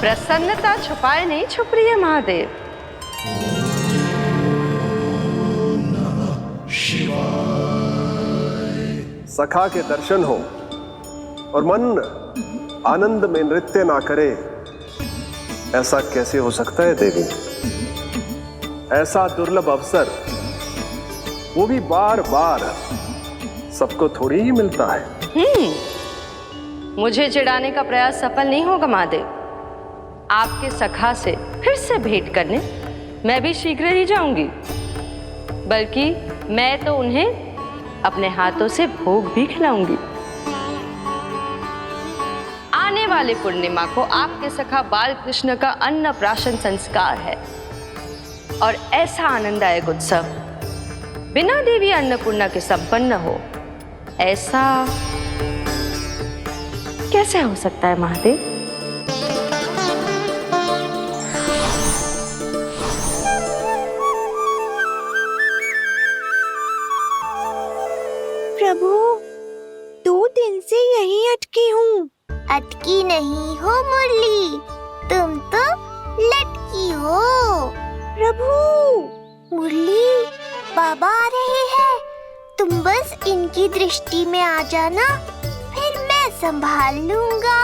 प्रसन्नता छुपाए नहीं छुप रही है महादेव। सखा के दर्शन हो और मन आनंद में नृत्य ना करे, ऐसा कैसे हो सकता है देवी? ऐसा दुर्लभ अवसर, वो भी बार बार, सबको थोड़ी ही मिलता है। मुझे चिढ़ाने का प्रयास सफल नहीं होगा महादेव। आपके सखा से फिर से भेंट करने मैं भी शीघ्र ही जाऊंगी, बल्कि मैं तो उन्हें अपने हाथों से भोग भी खिलाऊंगी। आने वाले पूर्णिमा को आपके सखा बाल कृष्ण का अन्नप्राशन संस्कार है, और ऐसा आनंददायक उत्सव बिना देवी अन्नपूर्णा के संपन्न हो, ऐसा कैसे हो सकता है महादेव? प्रभु, 2 दिन से यहीं अटकी हूँ। अटकी नहीं हो मुरली, तुम तो लटकी हो। प्रभु, मुरली, बाबा आ रहे हैं, तुम बस इनकी दृष्टि में आ जाना, फिर मैं संभाल लूंगा।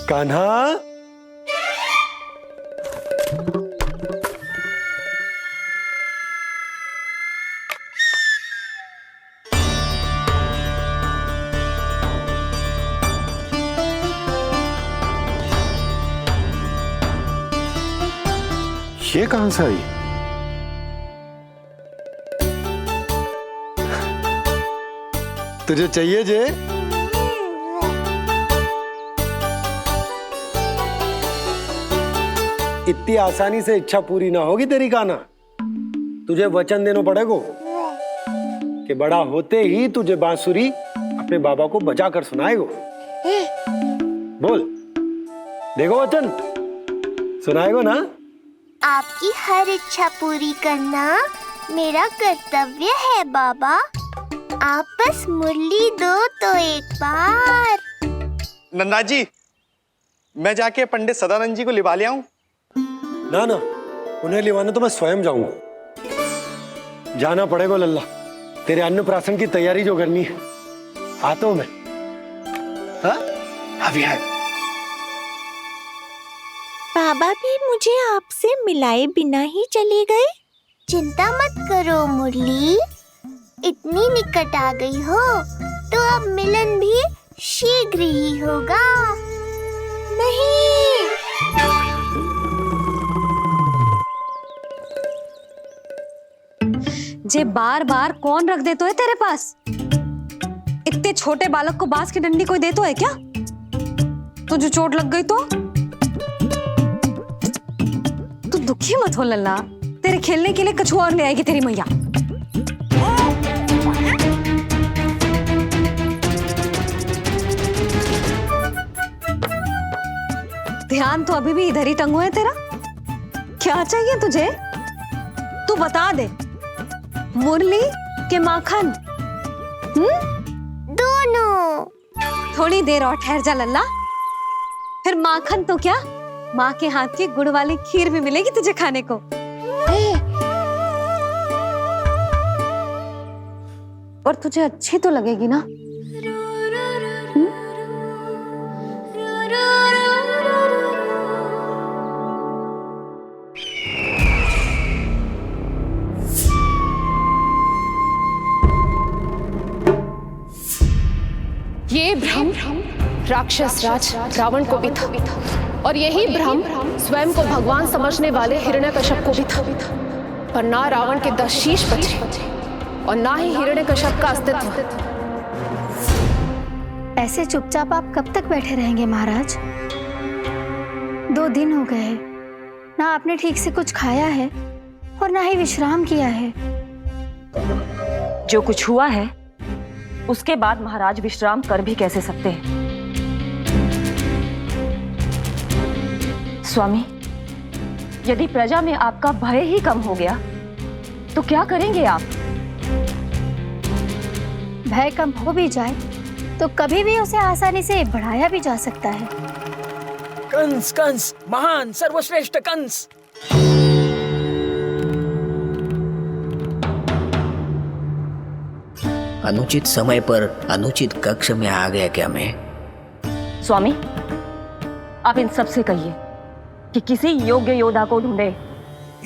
कान्हा, ये कहां से आई? तुझे चाहिए जे? इतनी आसानी से इच्छा पूरी ना होगी तेरी कान्हा। तुझे वचन देना पड़ेगा कि बड़ा होते ही तुझे बांसुरी अपने बाबा को बजा कर सुनाएगा। बोल, देखो वचन सुनाएगा ना? आपकी हर इच्छा पूरी करना मेरा कर्तव्य है बाबा। आप बस मुरली दो तो एक बार। नंदा जी, मैं जाके पंडित सदानंद जी को लिवा ले आऊं? ना ना, उन्हें लिवाने तो मैं स्वयं जाऊंगा। जाना पड़ेगा लल्ला, तेरे अन्नप्राशन की तैयारी जो करनी है। आता हूं मैं। हाँ? अभी आए। बाबा भी मुझे आपसे मिलाए बिना ही चले गए। चिंता मत करो मुरली, इतनी निकट आ गई हो तो अब मिलन भी शीघ्र ही होगा। नहीं, जे बार बार कौन रख दे तो है तेरे पास? इतने छोटे बालक को बांस की डंडी कोई दे तो है क्या? तुझे चोट लग गई तो? तू दुखी मत हो लल्ला, तेरे खेलने के लिए कछुआ और ले आएगी तेरी मैया। ध्यान तो अभी भी इधर ही टंगो है तेरा। क्या चाहिए तुझे? तू बता दे। मुरली के माखन? दोनों। थोड़ी देर और ठहर जा लल्ला, फिर माखन तो क्या, माँ के हाथ की गुड़ वाली खीर भी मिलेगी तुझे खाने को। और तुझे अच्छी तो लगेगी ना? ये भ्रम राक्षस राज रावण को भी था, और यही भ्रम स्वयं को भगवान समझने वाले हिरण्यकश्यप को भी था। पर ना रावण के 10 शीश बचे और ना ही हिरण्यकश्यप का अस्तित्व। ऐसे चुपचाप आप कब तक बैठे रहेंगे महाराज? 2 दिन हो गए, ना आपने ठीक से कुछ खाया है और ना ही विश्राम किया है। जो कुछ हुआ है उसके बाद महाराज विश्राम कर भी कैसे सकते हैं? स्वामी, यदि प्रजा में आपका भय ही कम हो गया तो क्या करेंगे आप? भय कम हो भी जाए तो कभी भी उसे आसानी से बढ़ाया भी जा सकता है। कंस कंस, महान सर्वश्रेष्ठ कंस। अनुचित समय पर अनुचित कक्ष में आ गया क्या मैं? स्वामी, आप इन सब से कहिए कि किसी योग्य योद्धा को ढूंढे।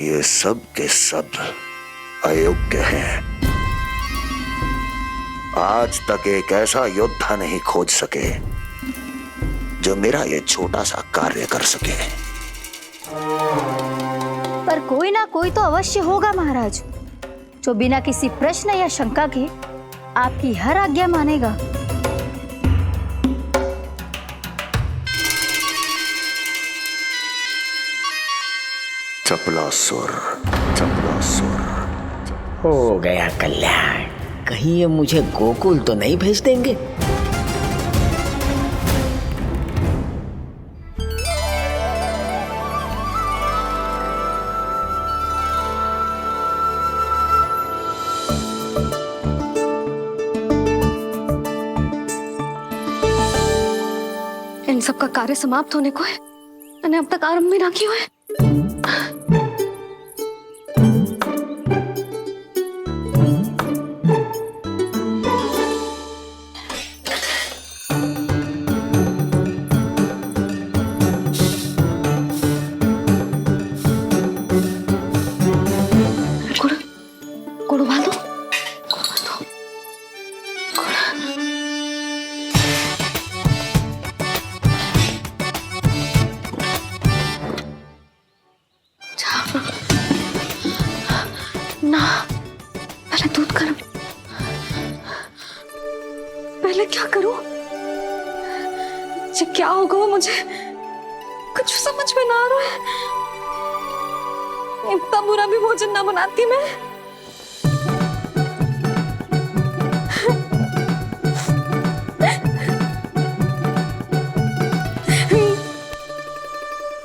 ये सब के सब अयोग्य हैं। आज तक एक ऐसा योद्धा नहीं खोज सके जो मेरा ये छोटा सा कार्य कर सके। पर कोई ना कोई तो अवश्य होगा महाराज, जो बिना किसी प्रश्न या शंका के आपकी हर आज्ञा मानेगा। चपलासुर, चपलासुर। हो गया कल्याण। कहीं ये मुझे गोकुल तो नहीं भेज देंगे? इन सब का कार्य समाप्त होने को है, मैंने अब तक आरंभ भी ना किया है। गुड़ उबाल दो। ना, पहले दूध गर्म। पहले क्या करूं? ये क्या होगा वो मुझे कुछ समझ में ना आ रहा है। इतना बुरा भी भोजन ना बनाती मैं।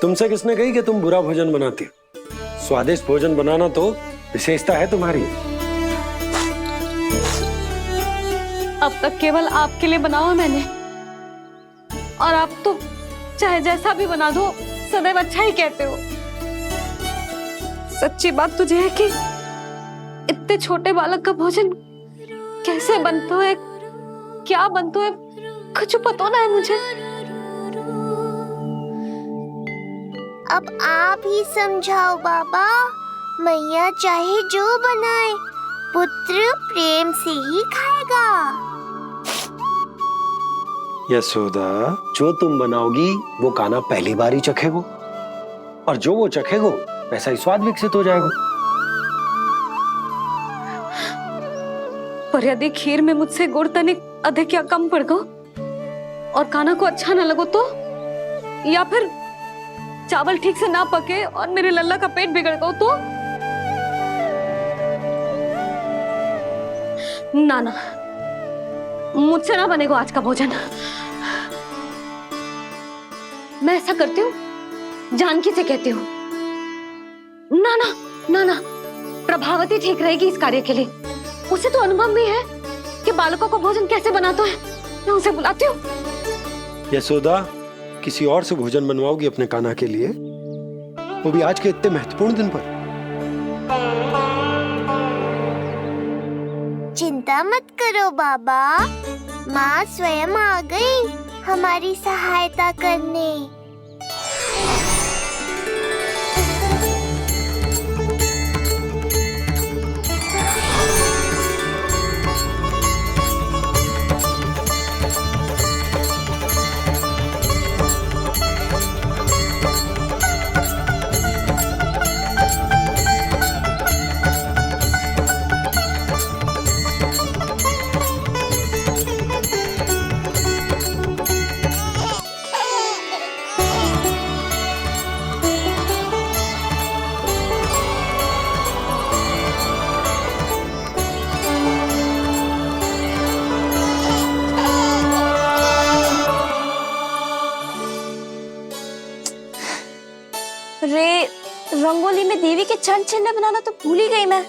तुमसे किसने कही कि तुम बुरा भोजन बनाती हो? स्वादिष्ट भोजन बनाना तो विशेषता है तुम्हारी। अब तक केवल आपके लिए बनाओ मैंने, और आप तो चाहे जैसा भी बना दो सदैव अच्छा ही कहते हो। सच्ची बात तुझे है कि इतने छोटे बालक का भोजन कैसे बनता है, क्या बनता है, कुछ पता ना है मुझे। अब आप ही समझाओ बाबा। मैया चाहे जो बनाए, पुत्र प्रेम से ही खाएगा। यशोदा, जो तुम बनाओगी वो कान्हा पहली बार ही चखेगो, और जो वो चखेगो वैसा ही स्वाद विकसित हो जाएगा। पर यदि खीर में मुझसे गुड़ तनिक अधिक या कम पड़ गो और कान्हा को अच्छा न लगो तो, या फिर चावल ठीक से ना पके और मेरे लल्ला का पेट बिगड़ गो तो? ना ना, मुझसे ना बनेगा आज का भोजन। मैं ऐसा करती हूँ, जानकी से कहती हूँ। ना ना ना ना, प्रभावती ठीक रहेगी इस कार्य के लिए। उसे तो अनुभव भी है कि बालकों को भोजन कैसे बनाता है। मैं उसे बुलाती हूँ। यशोदा, किसी और से भोजन बनवाओगी अपने कान्हा के लिए, वो भी आज के इतने महत्वपूर्ण दिन पर? चिंता मत करो बाबा, माँ स्वयं आ गई हमारी सहायता करने। रे, रंगोली में देवी के चरण चिन्ह बनाना तो भूल ही गई मैं।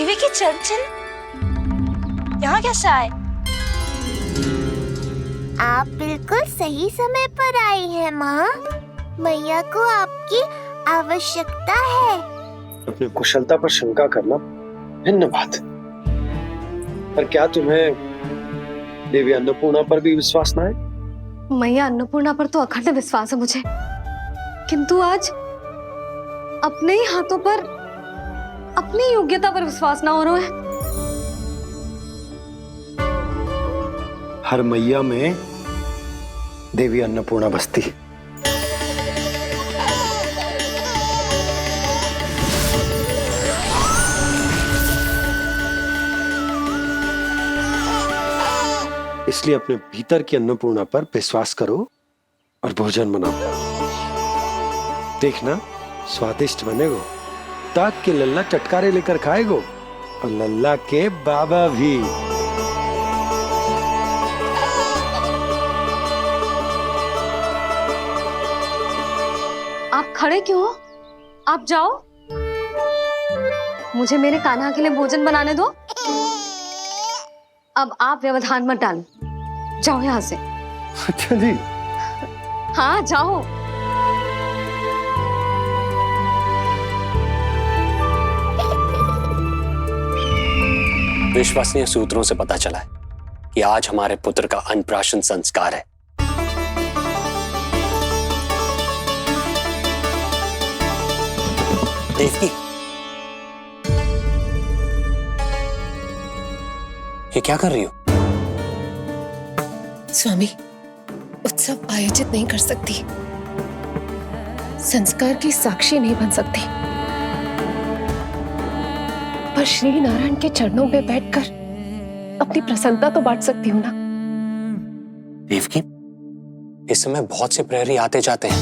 देवी के चंचल यहाँ कैसे आए? आप बिल्कुल सही समय पर आई हैं माँ। मैया को आपकी आवश्यकता है। अपनी कुशलता पर शंका करना भिन्न बात है, पर क्या तुम्हें देवी अन्नपूर्णा पर भी विश्वास न है? मैया अन्नपूर्णा पर तो अखंड विश्वास है मुझे, किंतु आज अपने ही हाथों पर अपनी योग्यता पर विश्वास ना हो रहा है। हर मैया में देवी अन्नपूर्णा बसती है। इसलिए अपने भीतर की अन्नपूर्णा पर विश्वास करो और भोजन बनाओ। देखना स्वादिष्ट बनेगो, ताक के लल्ला चटकारे लेकर खाएगो और लल्ला के बाबा भी। आप खड़े क्यों हो? आप जाओ, मुझे मेरे कान्हा के लिए भोजन बनाने दो। अब आप व्यवधान मत डालो, जाओ यहाँ से। अच्छा जी। हाँ जाओ। विश्वसनीय सूत्रों से पता चला है कि आज हमारे पुत्र का अन्नप्राशन संस्कार है। देवकी, ये क्या कर रही हो? स्वामी, उत्सव आयोजित नहीं कर सकती, संस्कार की साक्षी नहीं बन सकती, पर श्री नारायण के चरणों में बैठकर अपनी प्रसन्नता तो बांट सकती हूँ ना। देवकी, इस समय बहुत से प्रहरी आते जाते हैं,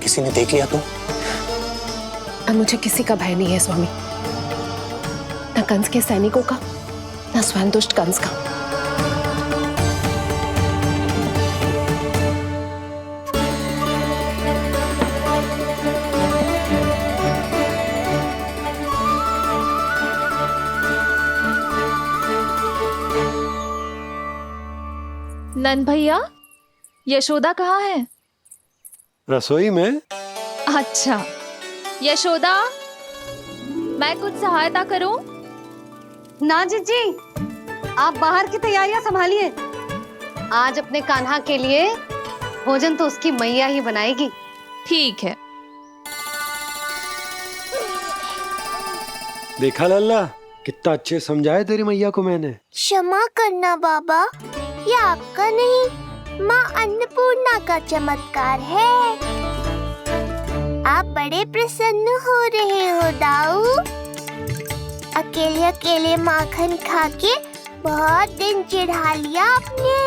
किसी ने देख लिया तो? अब मुझे किसी का भय नहीं है स्वामी, न कंस के सैनिकों का, न स्वयं दुष्ट कंस का। नंद भैया, यशोदा कहाँ है? रसोई में। अच्छा, यशोदा, मैं कुछ सहायता करूं? ना जीजी, आप बाहर की तैयारियां संभालिए। आज अपने कान्हा के लिए भोजन तो उसकी मैया ही बनाएगी। ठीक है। देखा लल्ला, कितना अच्छे समझाए तेरी मैया को मैंने। क्षमा करना बाबा, ये आपका नहीं, माँ अन्नपूर्णा का चमत्कार है। आप बड़े प्रसन्न हो रहे हो दाऊ। अकेले अकेले माखन खा के बहुत दिन चिढ़ा लिया आपने।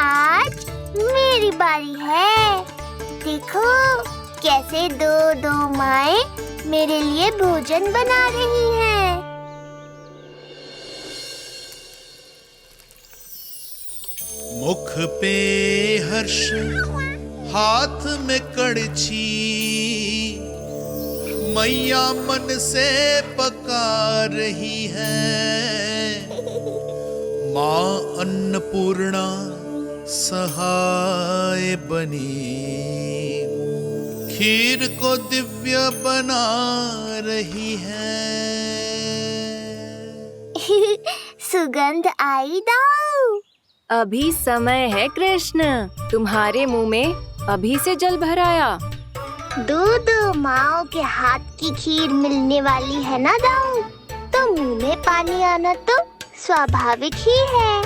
आज मेरी बारी है। देखो कैसे दो दो माएं मेरे लिए भोजन बना रही हैं। मुख पे हर्ष, हाथ में कड़छी, मैया मन से पका रही है। माँ अन्नपूर्णा सहाय बनी, खीर को दिव्य बना रही है। सुगंध आई दाऊ। अभी समय है कृष्ण, तुम्हारे मुंह में अभी से जल भर आया। दो माओ के हाथ की खीर मिलने वाली है ना दाऊ, तो मुंह में पानी आना तो स्वाभाविक ही है।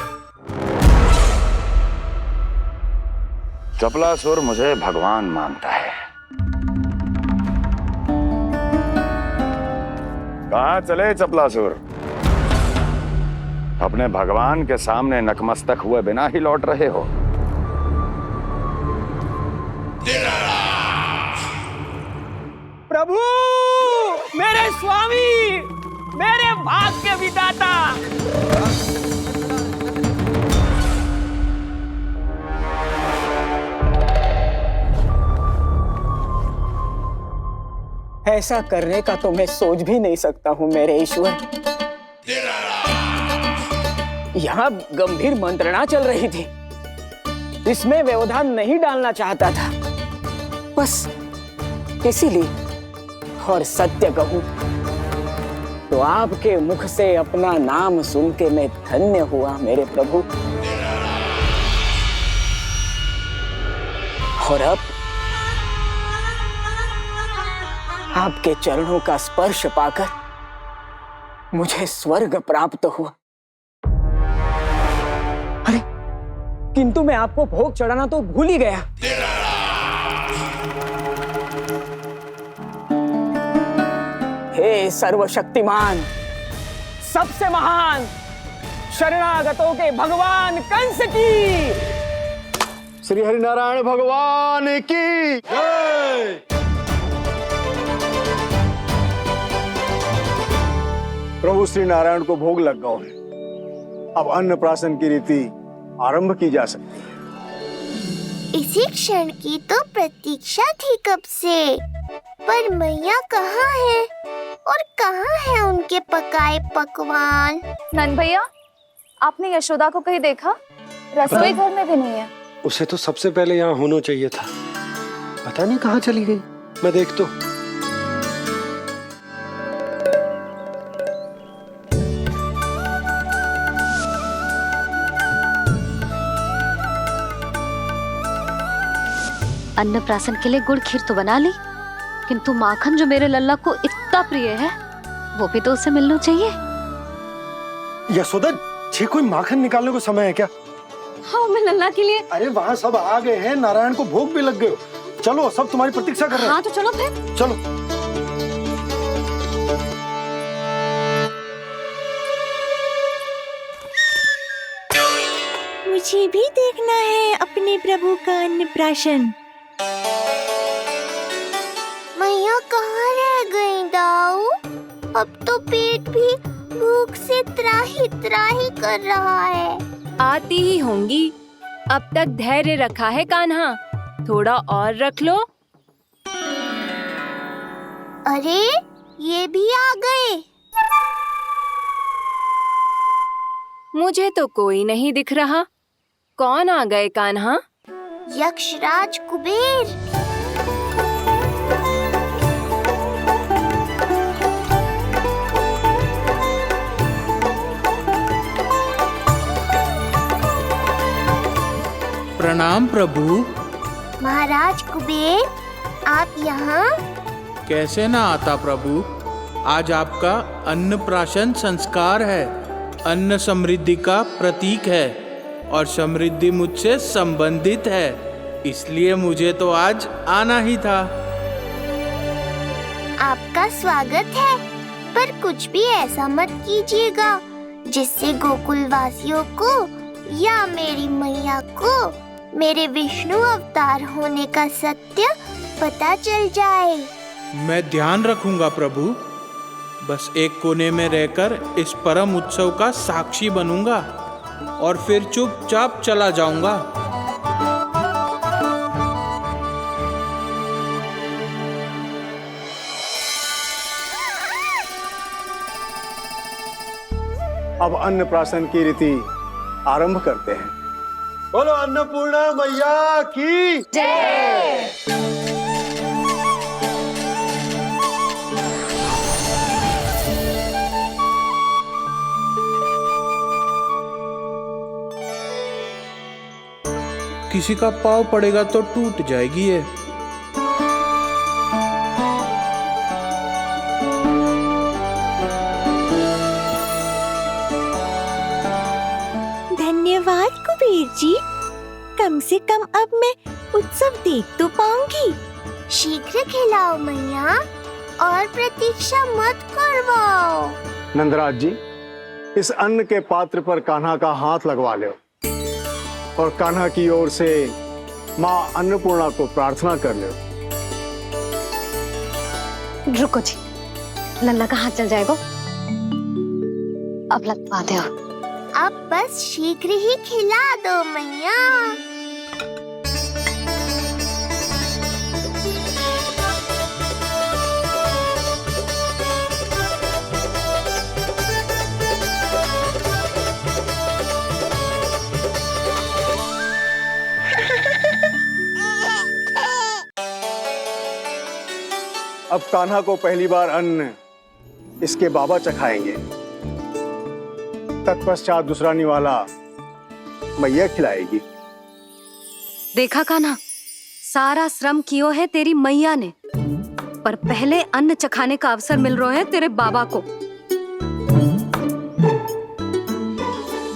चपलासुर मुझे भगवान मानता है। कहाँ चले चपलासुर? अपने भगवान के सामने नतमस्तक हुए बिना ही लौट रहे हो। प्रभु, मेरे स्वामी, मेरे भाग्य विधाता। ऐसा करने का तो मैं सोच भी नहीं सकता हूँ मेरे ईश्वर। यहाँ गंभीर मंत्रणा चल रही थी, इसमें व्यवधान नहीं डालना चाहता था, बस इसीलिए। और सत्य कहूं तो आपके मुख से अपना नाम सुन के मैं धन्य हुआ मेरे प्रभु। और अब आपके चरणों का स्पर्श पाकर मुझे स्वर्ग प्राप्त हुआ। अरे किंतु मैं आपको भोग चढ़ाना तो भूल ही गया। हे सर्वशक्तिमान, सबसे महान, शरणागतों के भगवान कंस की, श्री हरिनारायण भगवान की जय। प्रभु श्री नारायण को भोग लग गया है, अब अन्नप्राशन की रीति आरंभ की जा सकती है। इसी क्षण की तो प्रतीक्षा थी कब से, पर मैया कहाँ है और कहाँ है उनके पकाए पकवान? नंद भैया, आपने यशोदा को कहीं देखा? रसोई घर में भी नहीं है। उसे तो सबसे पहले यहाँ होना चाहिए था, पता नहीं कहाँ चली गई। मैं देख तो। अन्नप्राशन के लिए गुड़ खीर तो बना ली, किंतु माखन जो मेरे लल्ला को इतना प्रिय है वो भी तो उसे मिलना चाहिए। यशोदा जी, कोई माखन निकालने को समय है क्या? हाँ, मैं लल्ला के लिए। अरे वहाँ सब आ गए हैं, नारायण को भोग भी लग गए। चलो, सब तुम्हारी प्रतीक्षा कर रहे हैं। हाँ तो चलो फिर। चलो। मुझे भी देखना है अपने प्रभु का अन्नप्राशन। मैया कहाँ रह गई दाऊ? अब तो पेट भी भूख से त्राही त्राही कर रहा है। आती ही होंगी। अब तक धैर्य रखा है कान्हा, थोड़ा और रख लो। अरे ये भी आ गए। मुझे तो कोई नहीं दिख रहा। कौन आ गए कान्हा? यक्षराज कुबेर। प्रणाम प्रभु। महाराज कुबेर, आप यहाँ? कैसे ना आता प्रभु, आज आपका अन्नप्राशन संस्कार है। अन्न समृद्धि का प्रतीक है और समृद्धि मुझसे संबंधित है, इसलिए मुझे तो आज आना ही था। आपका स्वागत है, पर कुछ भी ऐसा मत कीजिएगा जिससे गोकुल वासियों को या मेरी मैया को मेरे विष्णु अवतार होने का सत्य पता चल जाए। मैं ध्यान रखूंगा प्रभु। बस एक कोने में रहकर इस परम उत्सव का साक्षी बनूंगा और फिर चुपचाप चला जाऊंगा। अब अन्नप्राशन की रीति आरंभ करते हैं। बोलो अन्नपूर्णा मैया की जय। किसी का पाँव पड़ेगा तो टूट जाएगी ये। धन्यवाद कुबेर जी, कम से कम अब मैं उत्सव देख तो पाऊंगी। शीघ्र खिलाओ मैया और प्रतीक्षा मत करवाओ। नंदराज जी, इस अन्न के पात्र पर कान्हा का हाथ लगवा लो और कान्हा की ओर से माँ अन्नपूर्णा को प्रार्थना कर लो। रुको जी, लल्ला का हाथ चल जाएगा, अब लगवा दो। अब बस शीघ्र ही खिला दो मैया। अब कान्हा को पहली बार अन्न इसके बाबा चखाएंगे। तत्पश्चात दूसरा निवाला मैया खिलाएगी। देखा कान्हा, सारा श्रम कियो है तेरी मैया ने, पर पहले अन्न चखाने का अवसर मिल रहा है तेरे बाबा को।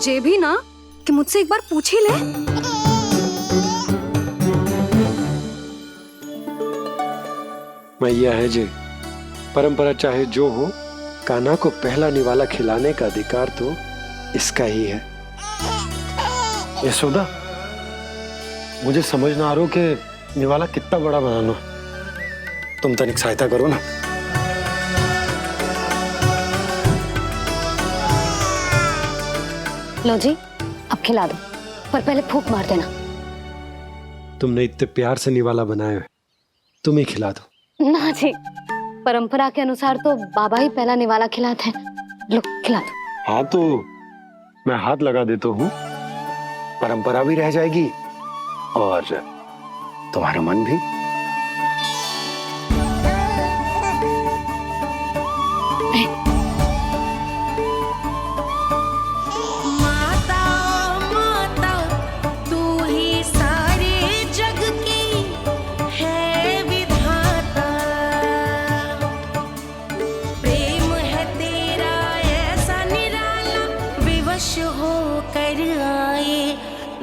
जे भी ना कि मुझसे एक बार पूछ ही ले। मैया है जे, परंपरा चाहे जो हो, कान्हा को पहला निवाला खिलाने का अधिकार तो इसका ही है। यशोदा, मुझे समझ ना आ रहा कि निवाला कितना बड़ा बनाना। तुम तनिक सहायता करो ना। लो जी, अब खिला दो, पर पहले फूंक मार देना। तुमने इतने प्यार से निवाला बनाया है, तुम ही खिला दो। ना जी, परंपरा के अनुसार तो बाबा ही पहला निवाला खिलाते हैं। लो खिला दो। हाँ तो मैं हाथ लगा देता हूँ, परंपरा भी रह जाएगी और तुम्हारा मन भी।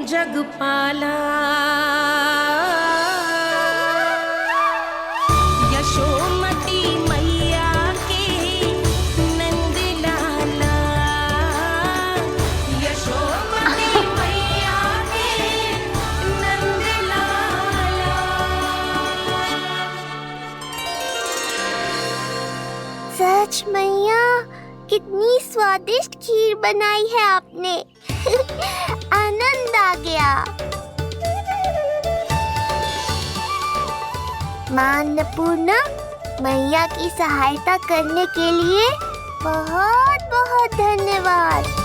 जगपाला यशोमती मैया के नंद लाला, यशोमती मैया के नंद लाला। सच मैया, कितनी स्वादिष्ट खीर बनाई है आपने। आनंद आ गया। मां अन्नपूर्णा, मैया की सहायता करने के लिए बहुत बहुत धन्यवाद।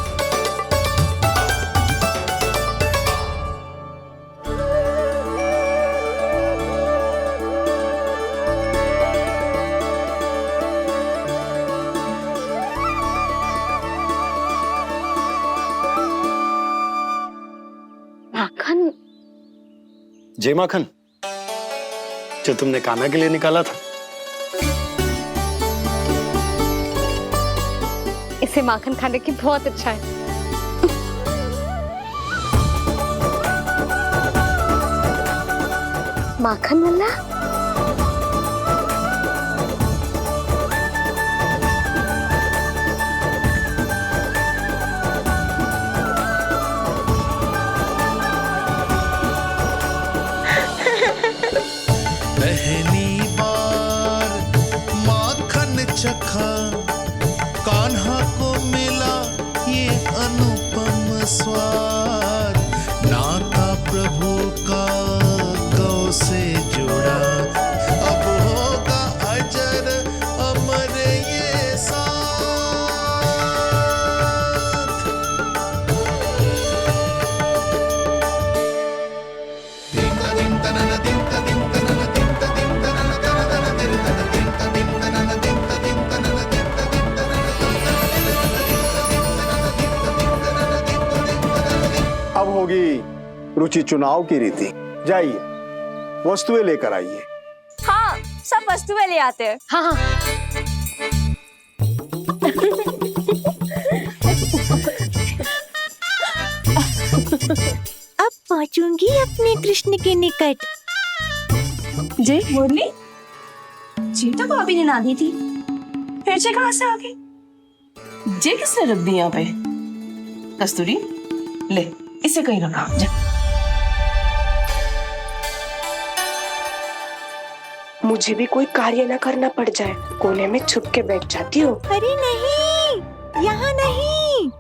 माखन? जय माखन, जो तुमने कान्हा के लिए निकाला था। इसे माखन खाने की बहुत अच्छा है। माखन वाला? पहली बार माखन चखा, कान्हा को मिला ये अनुपम स्वाद। नाता प्रभु का गौ से जुड़ा, अब होगा अजर अमर ये साथ। अब होगी रुचि चुनाव की रीति। जाइए, वस्तुएं लेकर आइए। हाँ, सब वस्तुएं ले आते हैं। हाँ हाँ। अब पहुंचूंगी अपने कृष्ण के निकट। जय मुरली, चीता को अभी नींद आती थी, फिर से कहाँ से आ गई? जय किसने रख दी यहाँ पे? कस्तूरी, ले इसे कहीं रखा जा। मुझे भी कोई कार्य न करना पड़ जाए, कोने में छुप के बैठ जाती हूँ। अरे नहीं, यहाँ नहीं।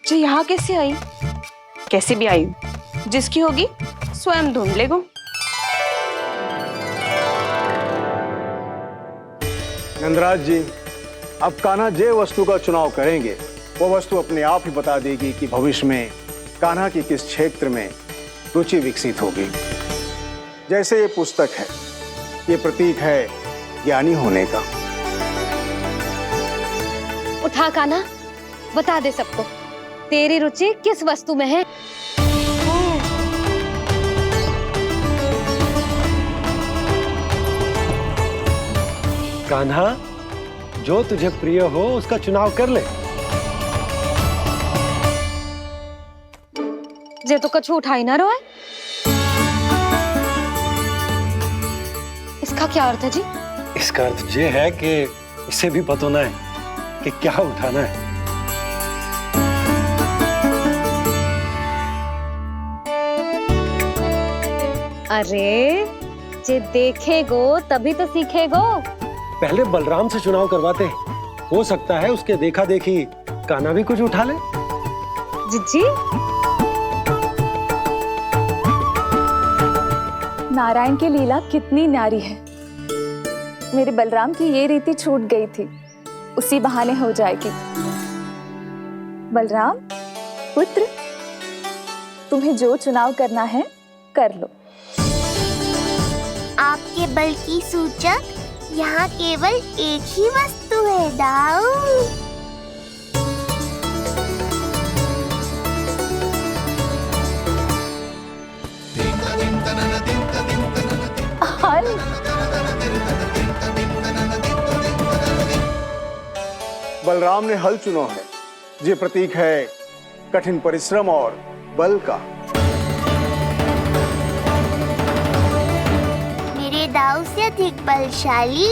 जो यहाँ कैसे आई? कैसे भी आई, जिसकी होगी स्वयं ढूंढ लेगा। नंदराज जी, अब कान्हा जे वस्तु का चुनाव करेंगे, वो वस्तु अपने आप ही बता देगी कि भविष्य में कान्हा की किस क्षेत्र में रुचि विकसित होगी। जैसे ये पुस्तक है, ये प्रतीक है ज्ञानी होने का। उठा कान्हा, बता दे सबको तेरी रुचि किस वस्तु में है। कान्हा, जो तुझे प्रिय हो उसका चुनाव कर ले। जे तो कछु उठाई ना रोए। इसका क्या अर्थ है जी? इसका अर्थ ये है कि इसे भी बतौना है कि क्या उठाना है। अरे जे देखेगो तभी तो सीखेगो। पहले बलराम से चुनाव करवाते हैं, हो सकता है उसके देखा देखी कान्हा भी कुछ उठा ले। जिज्जी, नारायण की लीला कितनी न्यारी है। मेरे बलराम की ये रीति छूट गई थी, उसी बहाने हो जाएगी। बलराम पुत्र, तुम्हें जो चुनाव करना है कर लो। आपके बल की सूचक यहाँ केवल एक ही वस्तु है दाऊ। बलराम ने हल चुना है, ये प्रतीक है कठिन परिश्रम और बल का। मेरे दाऊ से अधिक बलशाली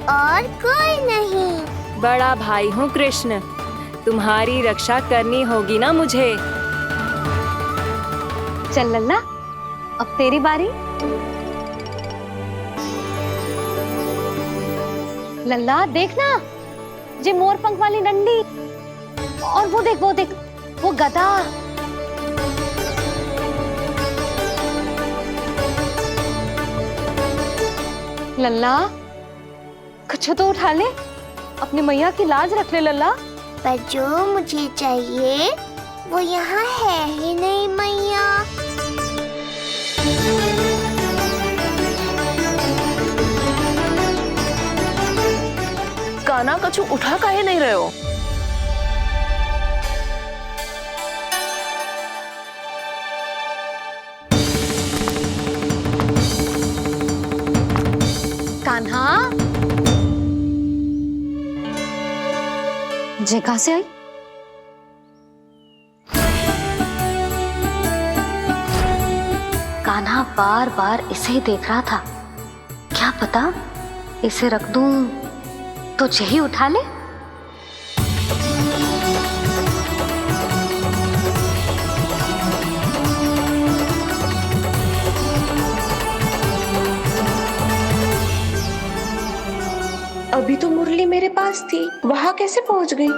और कोई नहीं। बड़ा भाई हूँ कृष्ण, तुम्हारी रक्षा करनी होगी ना मुझे। चल लल्ला, अब तेरी बारी। लल्ला देखना, जे मोर पंख वाली डंडी, और वो देख वो गदा। लल्ला कुछ तो उठा ले, अपनी मैया की लाज रख ले लल्ला। पर जो मुझे चाहिए वो यहाँ है ही नहीं मैया। कान्हा कछु उठा काहे नहीं रहे हो? कान्हा, जे कहां से आई? कान्हा बार बार इसे ही देख रहा था। क्या पता इसे रख दूं तो यही उठा ले। अभी तो मुरली मेरे पास थी, वहां कैसे पहुंच गई?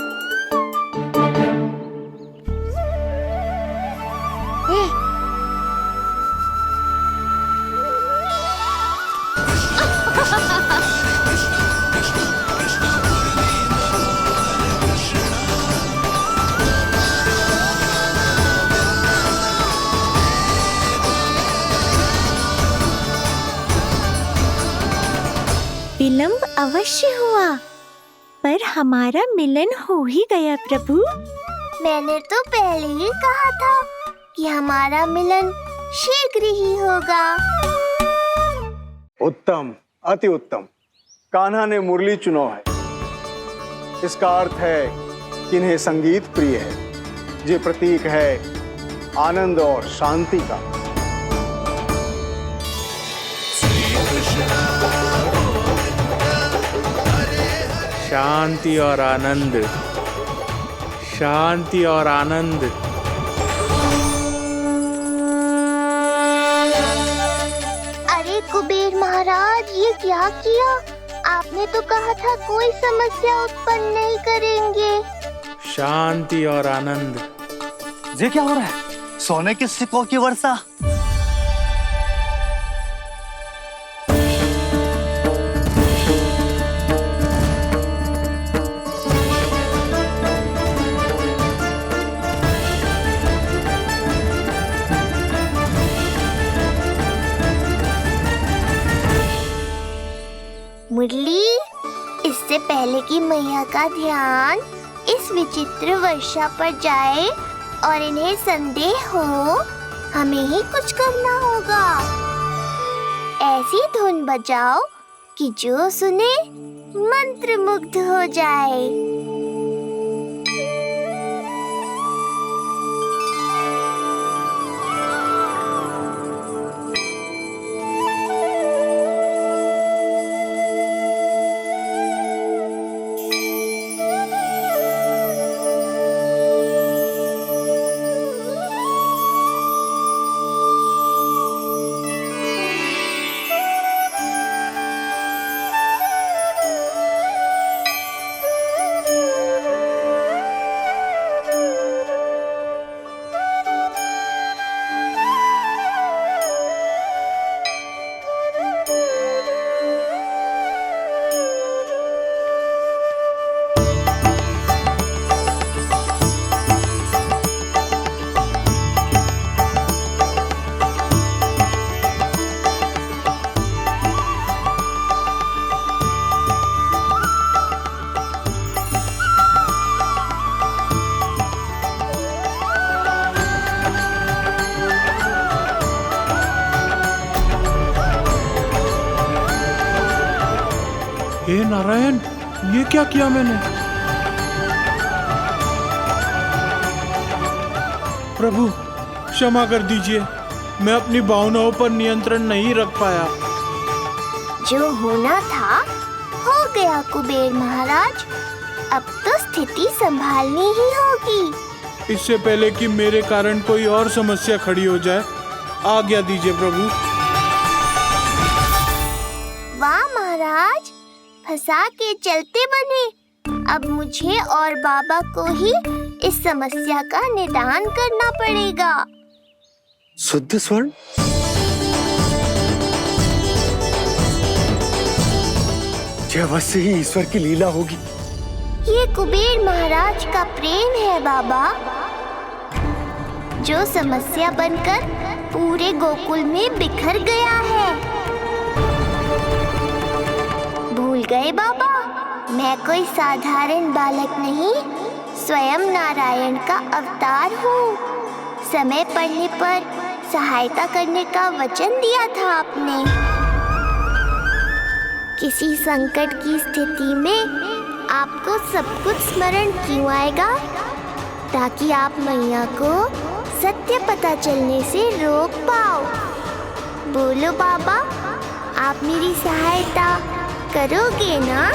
विलंब अवश्य हुआ, पर हमारा मिलन हो ही गया प्रभु। मैंने तो पहले ही कहा था कि हमारा मिलन शीघ्र ही होगा। उत्तम, अति उत्तम। कान्हा ने मुरली चुना है, इसका अर्थ है कि इन्हें संगीत प्रिय है। ये प्रतीक है आनंद और शांति का। शांति और आनंद, शांति और आनंद। अरे कुबेर महाराज, ये क्या किया? आपने तो कहा था कोई समस्या उत्पन्न नहीं करेंगे। शांति और आनंद। ये क्या हो रहा है? सोने के सिक्कों की वर्षा। मुरली, इससे पहले कि मैया का ध्यान इस विचित्र वर्षा पर जाए और इन्हें संदेह हो, हमें ही कुछ करना होगा। ऐसी धुन बजाओ कि जो सुने मंत्रमुग्ध हो जाए। हे नारायण, ये क्या किया मैंने? प्रभु क्षमा कर दीजिए, मैं अपनी भावनाओं पर नियंत्रण नहीं रख पाया। जो होना था हो गया कुबेर महाराज, अब तो स्थिति संभालनी ही होगी। इससे पहले कि मेरे कारण कोई और समस्या खड़ी हो जाए, आज्ञा दीजिए प्रभु। वाह महाराज, फंसा के चलते बने। अब मुझे और बाबा को ही इस समस्या का निदान करना पड़ेगा। शुद्ध स्वर्ण? यह अवश्य ही ईश्वर की लीला होगी। ये कुबेर महाराज का प्रेम है बाबा, जो समस्या बनकर पूरे गोकुल में बिखर गया है। भूल गए बाबा, मैं कोई साधारण बालक नहीं, स्वयं नारायण का अवतार हूँ। समय पड़ने पर सहायता करने का वचन दिया था आपने। किसी संकट की स्थिति में आपको सब कुछ स्मरण क्यों आएगा? ताकि आप मैया को सत्य पता चलने से रोक पाओ। बोलो बाबा, आप मेरी सहायता करोगे ना?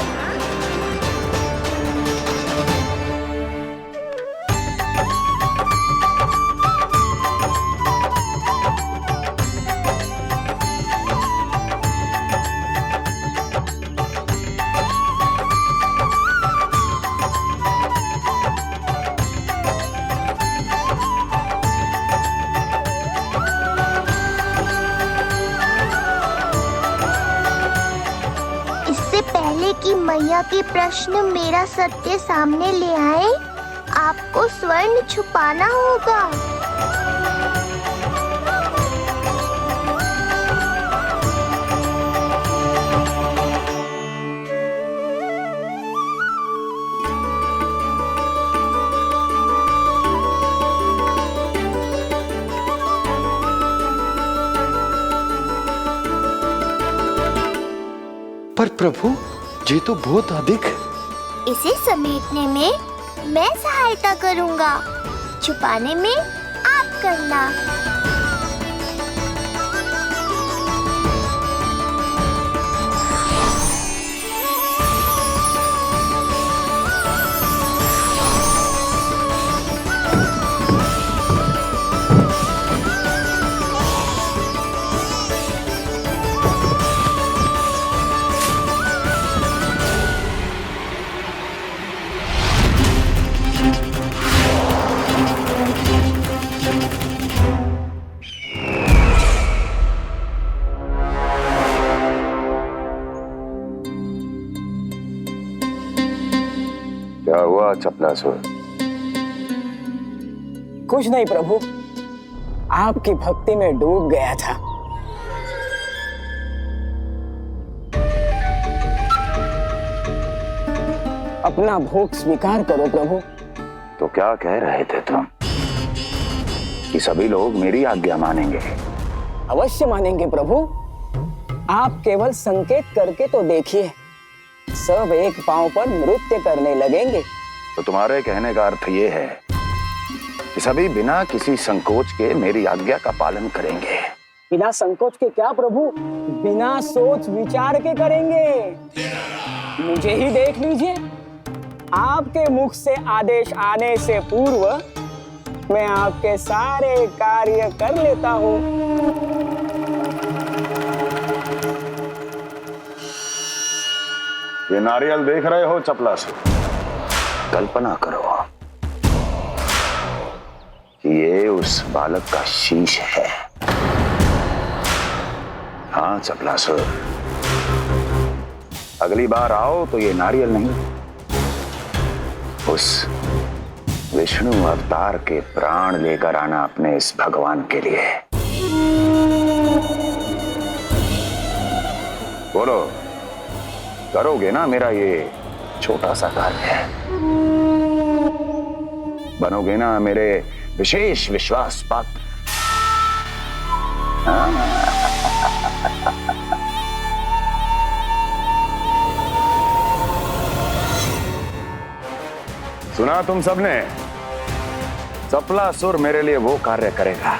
कि मैया के प्रश्न मेरा सत्य सामने ले आए, आपको स्वर्ण छुपाना होगा। पर प्रभु, ये तो बहुत अधिक। इसे समेटने में मैं सहायता करूंगा, छुपाने में आप करना। क्या हुआ चपलासुर? कुछ नहीं प्रभु, आपकी भक्ति में डूब गया था। अपना भोग स्वीकार करो प्रभु। तो क्या कह रहे थे तुम कि सभी लोग मेरी आज्ञा मानेंगे? अवश्य मानेंगे प्रभु। आप केवल संकेत करके तो देखिए, सब एक पांव पर नृत्य करने लगेंगे। तो तुम्हारे कहने का अर्थ ये है कि सभी बिना किसी संकोच के मेरी आज्ञा का पालन करेंगे? बिना संकोच के क्या प्रभु, बिना सोच विचार के करेंगे। मुझे ही देख लीजिए, आपके मुख से आदेश आने से पूर्व मैं आपके सारे कार्य कर लेता हूँ। ये नारियल देख रहे हो चपला से? कल्पना करो कि ये उस बालक का शीश है। हाँ चपलासुर, अगली बार आओ तो ये नारियल नहीं, उस विष्णु अवतार के प्राण लेकर आना अपने इस भगवान के लिए। बोलो, करोगे ना मेरा ये छोटा सा कार्य? बनोगे ना मेरे विशेष विश्वास पात्र? सुना तुम सबने? चपलासुर मेरे लिए वो कार्य करेगा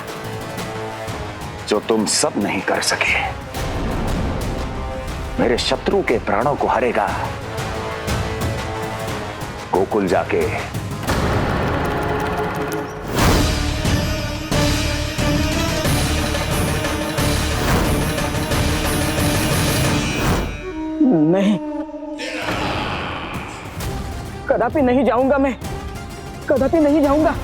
जो तुम सब नहीं कर सके। मेरे शत्रु के प्राणों को हरेगा। गोकुल जाके नहीं, कदापि नहीं जाऊंगा मैं, कदापि नहीं जाऊंगा।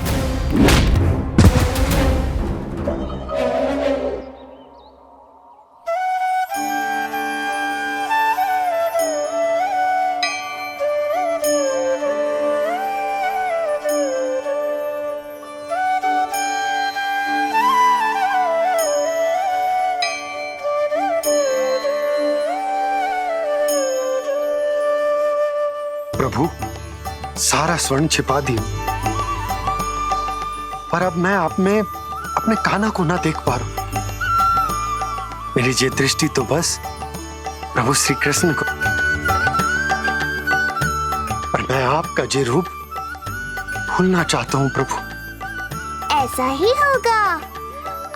प्रभु, सारा स्वर्ण छिपा दी, पर अब मैं आप में अपने कान्हा को ना देख पा रहा हूं। मेरी ये दृष्टि तो बस प्रभु श्री कृष्ण को, पर मैं आपका ये रूप भूलना चाहता हूं प्रभु। ऐसा ही होगा,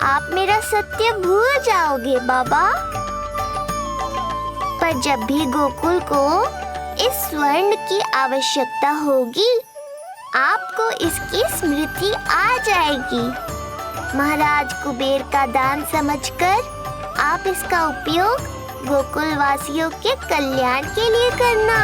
आप मेरा सत्य भूल जाओगे बाबा। पर जब भी गोकुल को इस स्वर्ण की आवश्यकता होगी, आपको इसकी स्मृति आ जाएगी। महाराज कुबेर का दान समझकर आप इसका उपयोग गोकुल वासियों के कल्याण के लिए करना।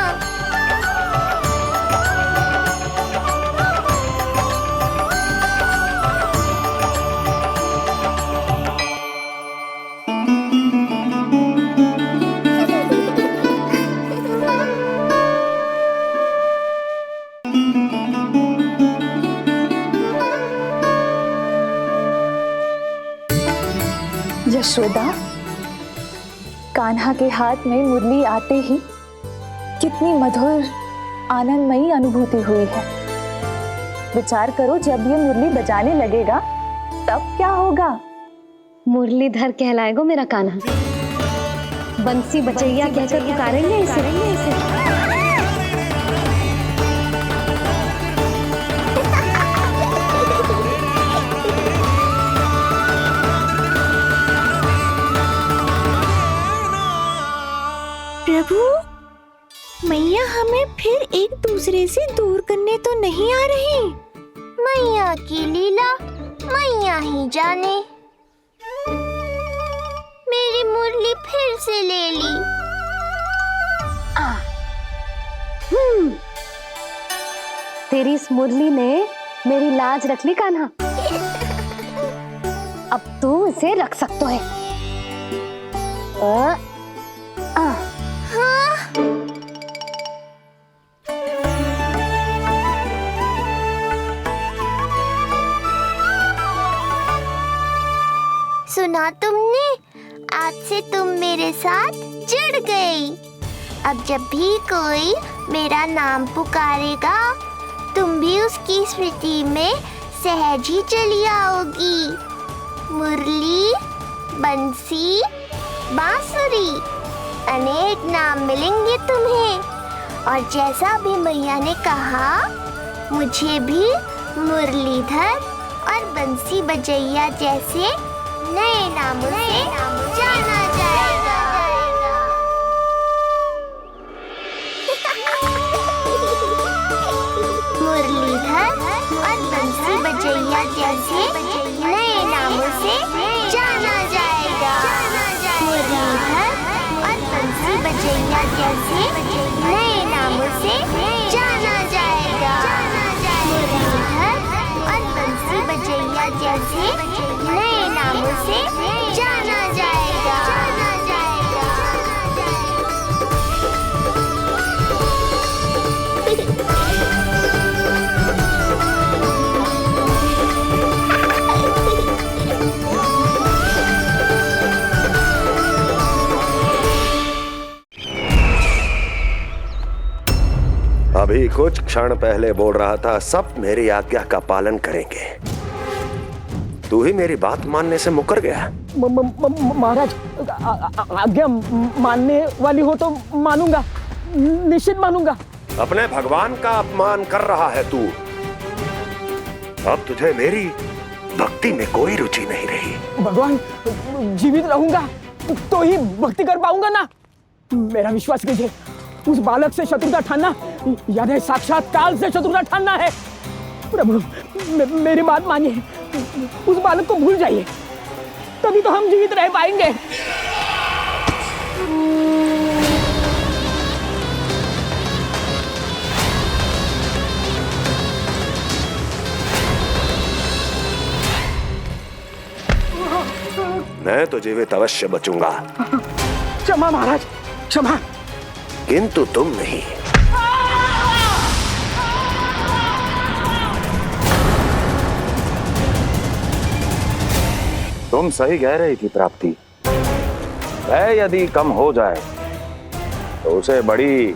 यशोदा, कान्हा के हाथ में मुरली आते ही कितनी मधुर आनंदमयी अनुभूति हुई है। विचार करो, जब ये मुरली बजाने लगेगा तब क्या होगा? मुरलीधर कहलाएगा मेरा कान्हा। बंसी बचैया कहकर पुकारेंगे इसे। प्रभु, मैया हमें फिर एक दूसरे से दूर करने तो नहीं आ रही। मैया की लीला मैया ही जाने। मेरी मुरली फिर से ले ली। तेरी इस मुरली ने मेरी लाज रख ली कान्हा। अब तू इसे रख सकता है। सुना तुमने? आज से तुम मेरे साथ जुड़ गई। अब जब भी कोई मेरा नाम पुकारेगा तुम भी उसकी स्मृति में सहज ही चली आओगी। मुरली, बंसी, बांसुरी, अनेक नाम मिलेंगे तुम्हें। और जैसा भी मैया ने कहा, मुझे भी मुरलीधर और बंसी बजैया जैसे नए नामों से जाना जाएगा। मुरलीधर और बंसी बजैया जैसे नए नामों से जाना जाएगा। मुरलीधर और बंसी बजैया जैसे नए नामों से जाना जाएगा। मुरलीधर और बंसी बजैया जैसे नए नामों से जाना जाएगा। अभी कुछ क्षण पहले बोल रहा था सब मेरी आज्ञा का पालन करेंगे। तू ही मेरी बात मानने से मुकर गया। महाराज, आज्ञा मानने वाली हो तो मानूंगा, निश्चित मानूंगा। अपने भगवान का अपमान कर रहा है तू। अब तुझे मेरी भक्ति में कोई रुचि नहीं रही। भगवान, जीवित रहूंगा तो ही भक्ति कर पाऊंगा ना। मेरा विश्वास कीजिए, उस बालक से शत्रुता ठानना याद है, साक्षात काल से शत्रुता ठानना है। प्रभु, मेरी बात मानिए, उस बालक को भूल जाइए, तभी तो हम जीवित रह पाएंगे। मैं तो जीवित अवश्य बचूंगा। क्षमा महाराज, क्षमा। किंतु तुम नहीं। तुम सही कह रही थी प्राप्ति। भय यदि कम हो जाए तो उसे बड़ी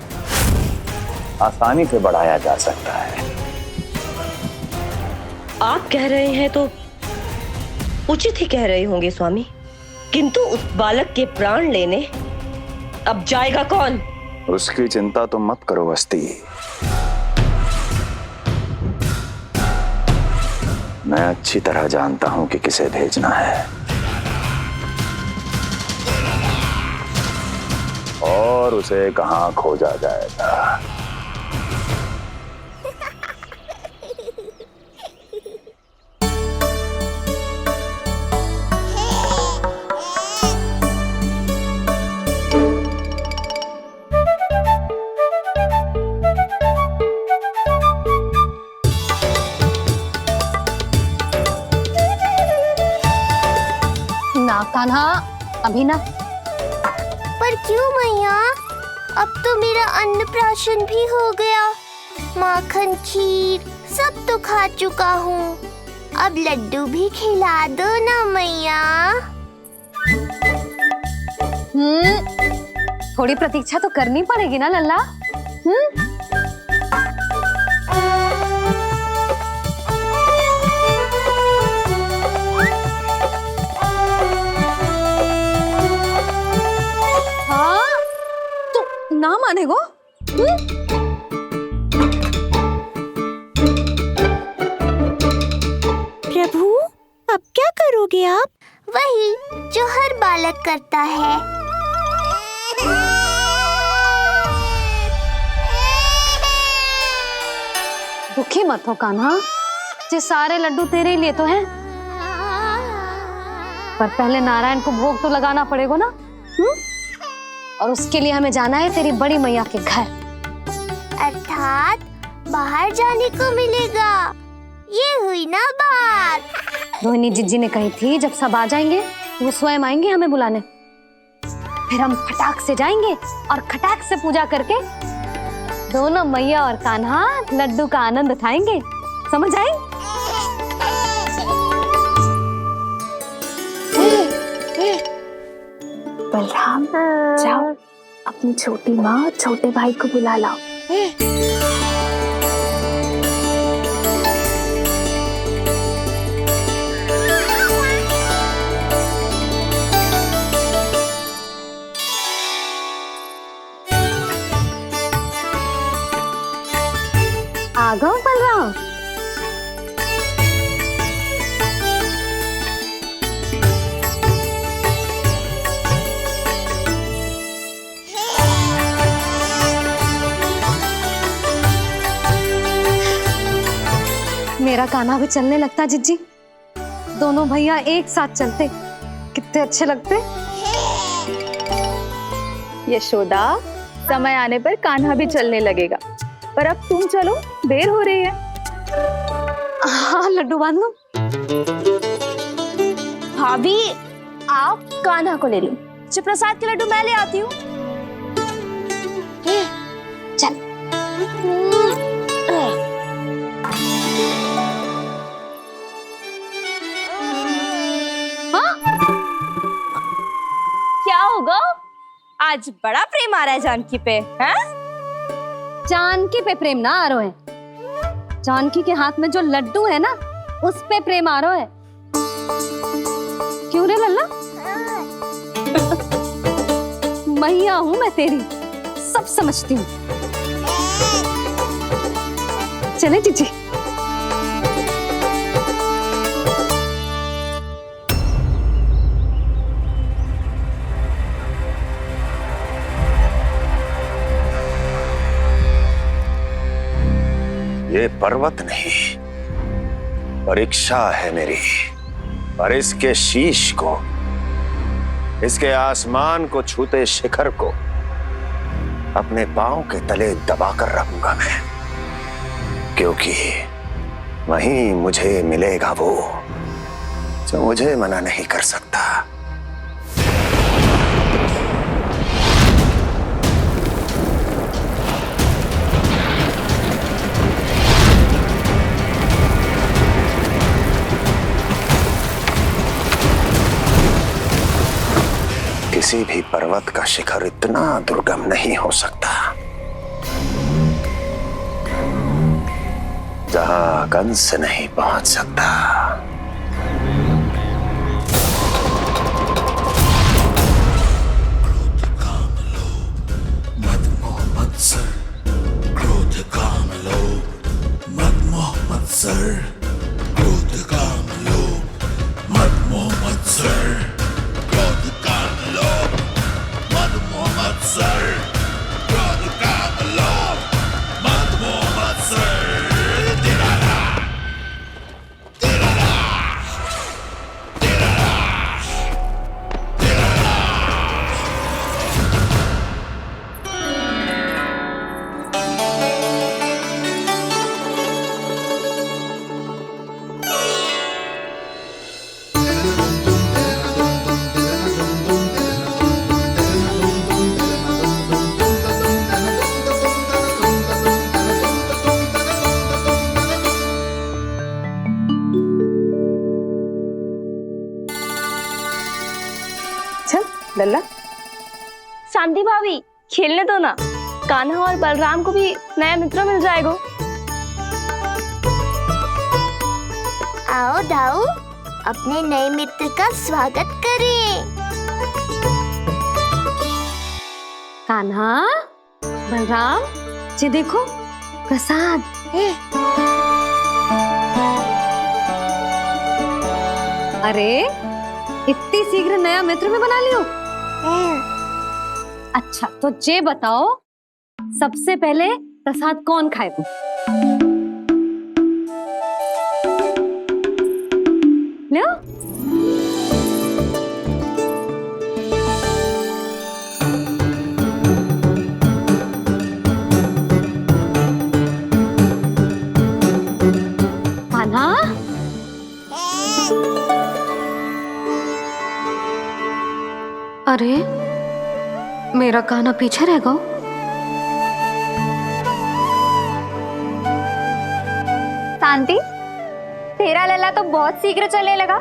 आसानी से बढ़ाया जा सकता है। आप कह रहे हैं तो उचित ही कह रहे होंगे स्वामी, किंतु उस बालक के प्राण लेने अब जाएगा कौन? उसकी चिंता तो मत करो अस्ति। मैं अच्छी तरह जानता हूं कि किसे भेजना है और उसे कहां खोजा जाएगा। कान्हा, अभी ना। पर क्यों मैया? अब तो मेरा अन्नप्राशन भी हो गया। माखन, खीर सब तो खा चुका हूँ। अब लड्डू भी खिला दो ना मैया। थोड़ी प्रतीक्षा तो करनी पड़ेगी ना लल्ला। ना माने गो? प्रभु, अब क्या करोगे आप? वही जो हर बालक करता है। दुखी मत हो कान्हा, ये सारे लड्डू तेरे लिए तो हैं। पर पहले नारायण को भोग तो लगाना पड़ेगा ना। और उसके लिए हमें जाना है तेरी बड़ी मैया के घर। अर्थात बाहर जाने को मिलेगा। ये हुई ना बात। रोहिणी जिज्जी ने कही थी जब सब आ जाएंगे वो स्वयं आएंगे हमें बुलाने। फिर हम फटाक से जाएंगे और खटाक से पूजा करके दोनों मैया और कान्हा लड्डू का आनंद उठाएंगे। समझ आई? बलराम, जाओ अब अपनी छोटी माँ और छोटे भाई को बुला लाओ। आ गओ बलराम। मेरा कान्हा भी चलने लगता जिज्जी। दोनों भैया एक साथ चलते कितने अच्छे लगते। यशोदा, समय आने पर कान्हा भी चलने लगेगा, पर अब तुम चलो, देर हो रही है। हाँ लड्डू बांध लो। भाभी आप कान्हा को ले लो, प्रसाद के लड्डू मैं ले आती हूँ। चल। क्या होगा? आज बड़ा प्रेम आ रहा है जानकी पे, हैं? जानकी पे प्रेम ना आ रहा है, जानकी के हाथ में जो लड्डू है ना उस पे प्रेम आ रहा है। क्यों रे लल्ला? मैया हूं मैं तेरी, सब समझती हूँ। चले जीजी। ये पर्वत नहीं, परीक्षा है मेरी, और इसके शीश को, इसके आसमान को छूते शिखर को अपने पांव के तले दबाकर रखूंगा मैं, क्योंकि वहीं मुझे मिलेगा वो जो मुझे मना नहीं कर सकता। किसी भी पर्वत का शिखर इतना दुर्गम नहीं हो सकता जहां कंस नहीं पहुंच सकता। क्रोध काम लोभ मद मोह मत्सर, क्रोध काम लोभ मद मोह मत्सर, क्रोध काम लोभ मद मोह मत्सर, क्रोध काम लोभ मद मोह मत्सर। लल्ला, शांति भाभी खेलने दो ना, कान्हा और बलराम को भी नया मित्र मिल जाएगा। आओ दाऊ, अपने नए मित्र का स्वागत करें। कान्हा, बलराम, जी देखो प्रसाद। अरे इतनी शीघ्र नया मित्र भी बना लियो? अच्छा तो जे बताओ, सबसे पहले प्रसाद कौन खाएगा? ले आओ। कान्हा, अरे मेरा कान्हा पीछे रह गया। शांति, तेरा लल्ला तो बहुत शीघ्र चलने लगा।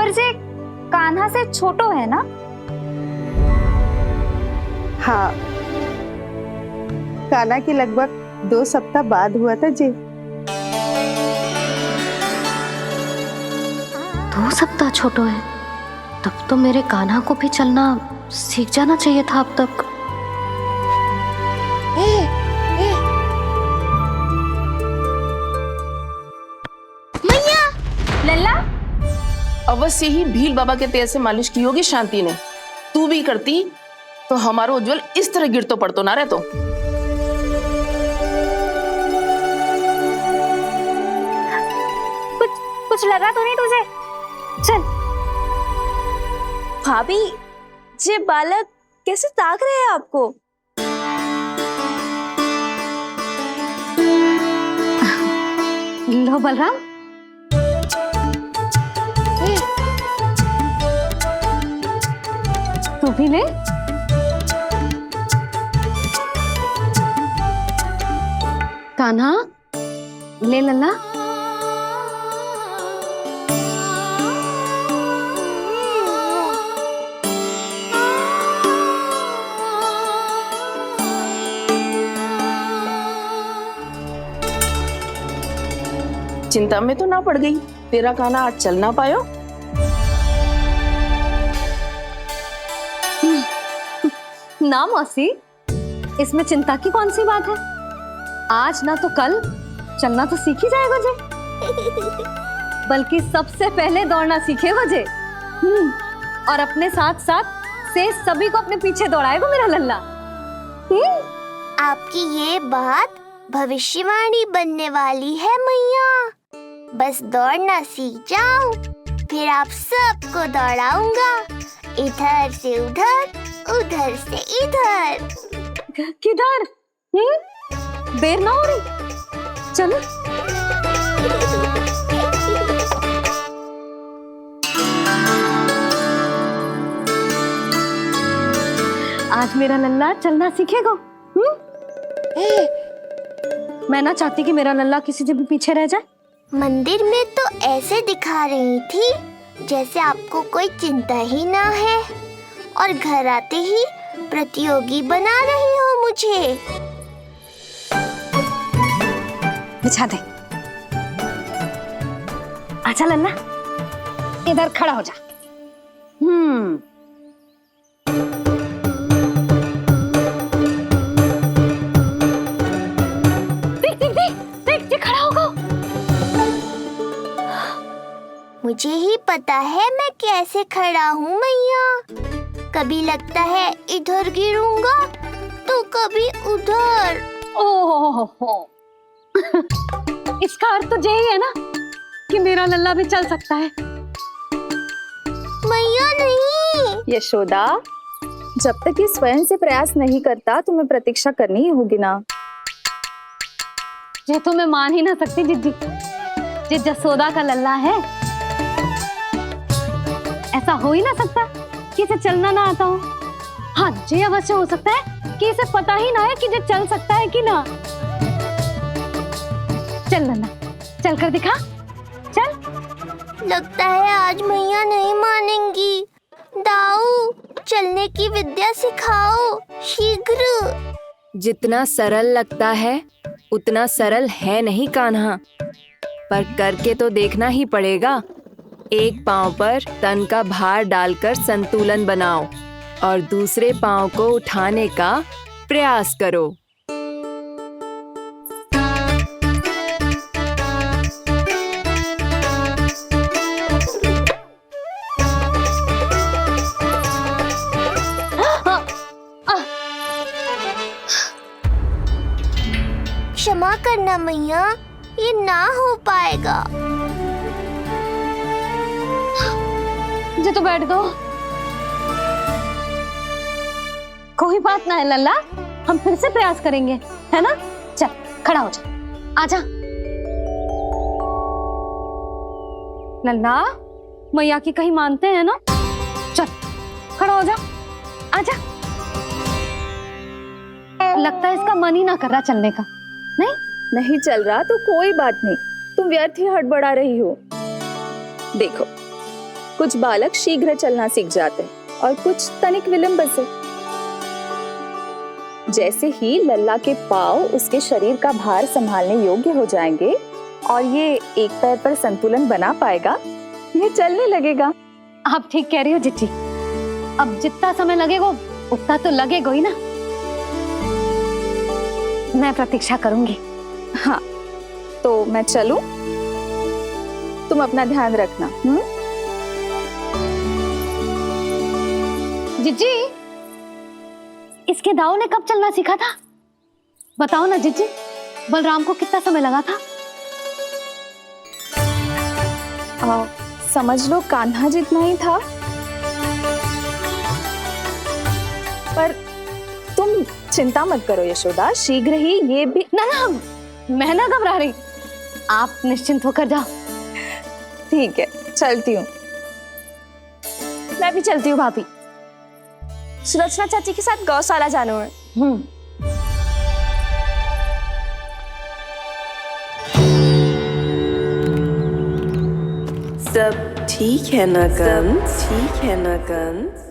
पर जे कान्हा से छोटो है ना? हाँ, कान्हा की लगभग 2 सप्ताह बाद हुआ था जी। 2 सप्ताह छोटो है, तब तो मेरे कान्हा को भी चलना सीख जाना चाहिए था अब तक। मैया, लल्ला, अवश्य ही भील बाबा के तेल से मालिश की होगी शांति ने। तू भी करती तो हमारा उज्जवल इस तरह गिर तो पड़तो ना रहतो। कुछ लगा तो नहीं तुझे? चल। भाभी, ये बालक कैसे ताक रहे हैं आपको? लो बलराम, तू भी ले। कान्हा, ले लल्ला। चिंता में तो ना पड़ गई, तेरा कान्हा आज चल ना पायो। ना मौसी, इसमें चिंता की कौन सी बात है? आज ना तो कल चलना तो सीख ही जाएगा जे। बल्कि सबसे पहले दौड़ना सीखेगा जे। और अपने साथ साथ से सभी को अपने पीछे दौड़ाएगा मेरा लल्ला। आपकी ये बात भविष्यवाणी बनने वाली है मैया। बस दौड़ना सीख जाऊं, फिर आप सबको दौड़ाऊंगा, इधर से उधर, उधर से इधर। किधर? देर ना हो रही, चलो। आज मेरा लल्ला चलना सीखेगा। मैं ना चाहती कि मेरा लल्ला किसी से भी पीछे रह जाए। मंदिर में तो ऐसे दिखा रही थी जैसे आपको कोई चिंता ही ना है, और घर आते ही प्रतियोगी बना रही हो मुझे। बिछा दे। आजा लल्ला, इधर खड़ा हो जा। देख, खड़ा होगा। मुझे ही पता है मैं कैसे खड़ा हूँ मैया। कभी लगता है इधर गिरूंगा तो कभी उधर। ओह, इसका अर्थ तो यही है ना कि मेरा लल्ला भी चल सकता है। मैया नहीं। यशोदा, जब तक ये स्वयं से प्रयास नहीं करता तुम्हें प्रतीक्षा करनी ही होगी ना। ये तो मैं मान ही ना सकती जिद्दी, ये जसोदा का लल्ला है। ऐसा हो ही ना सकता कि इसे चलना ना आता हो। हाँ, ये अवश्य हो सकता है कि इसे पता ही ना है कि ये चल सकता है कि ना। चल लल्ला, चल कर दिखा, चल। लगता है आज मैया नहीं मानेंगी। दाऊ, चलने की विद्या सिखाओ शीघ्र। जितना सरल लगता है उतना सरल है नहीं कान्हा, पर करके तो देखना ही पड़ेगा। एक पांव पर तन का भार डालकर संतुलन बनाओ और दूसरे पांव को उठाने का प्रयास करो। क्षमा करना मैया, ये ना हो पाएगा। मुझे तो बैठ दो। कोई बात ना है लल्ला, हम फिर से प्रयास करेंगे, है ना? चल खड़ा हो जा, आजा। लल्ला, मैया की कहीं मानते हैं ना? चल खड़ा हो जा, आजा। लगता है इसका मन ही ना कर रहा चलने का। नहीं चल रहा तो कोई बात नहीं, तुम व्यर्थ ही हड़बड़ा रही हो। देखो, कुछ बालक शीघ्र चलना सीख जाते हैं और कुछ तनिक विलंब से। जैसे ही लल्ला के पांव उसके शरीर का भार संभालने योग्य हो जाएंगे और ये एक पैर पर संतुलन बना पाएगा, ये चलने लगेगा। आप ठीक कह रही हो जिज्जी। अब जितना समय लगेगा उतना तो लगेगा ही ना। मैं प्रतीक्षा करूंगी। हाँ, तो मैं चलूं? तुम अपना ध्यान रखना। जिज्जी, इसके दाऊ ने कब चलना सीखा था? बताओ ना जिज्जी। बलराम को कितना समय लगा था? समझ लो कान्हा जितना ही था। पर तुम चिंता मत करो यशोदा, शीघ्र ही ये भी। ना, मैं ना घबरा रही, आप निश्चिंत होकर जाओ। ठीक है, चलती हूँ। मैं भी चलती हूँ भाभी। सुलोचना चाची के साथ गौशाला जाना है। सब ठीक है ना कंस? ठीक है ना कंस?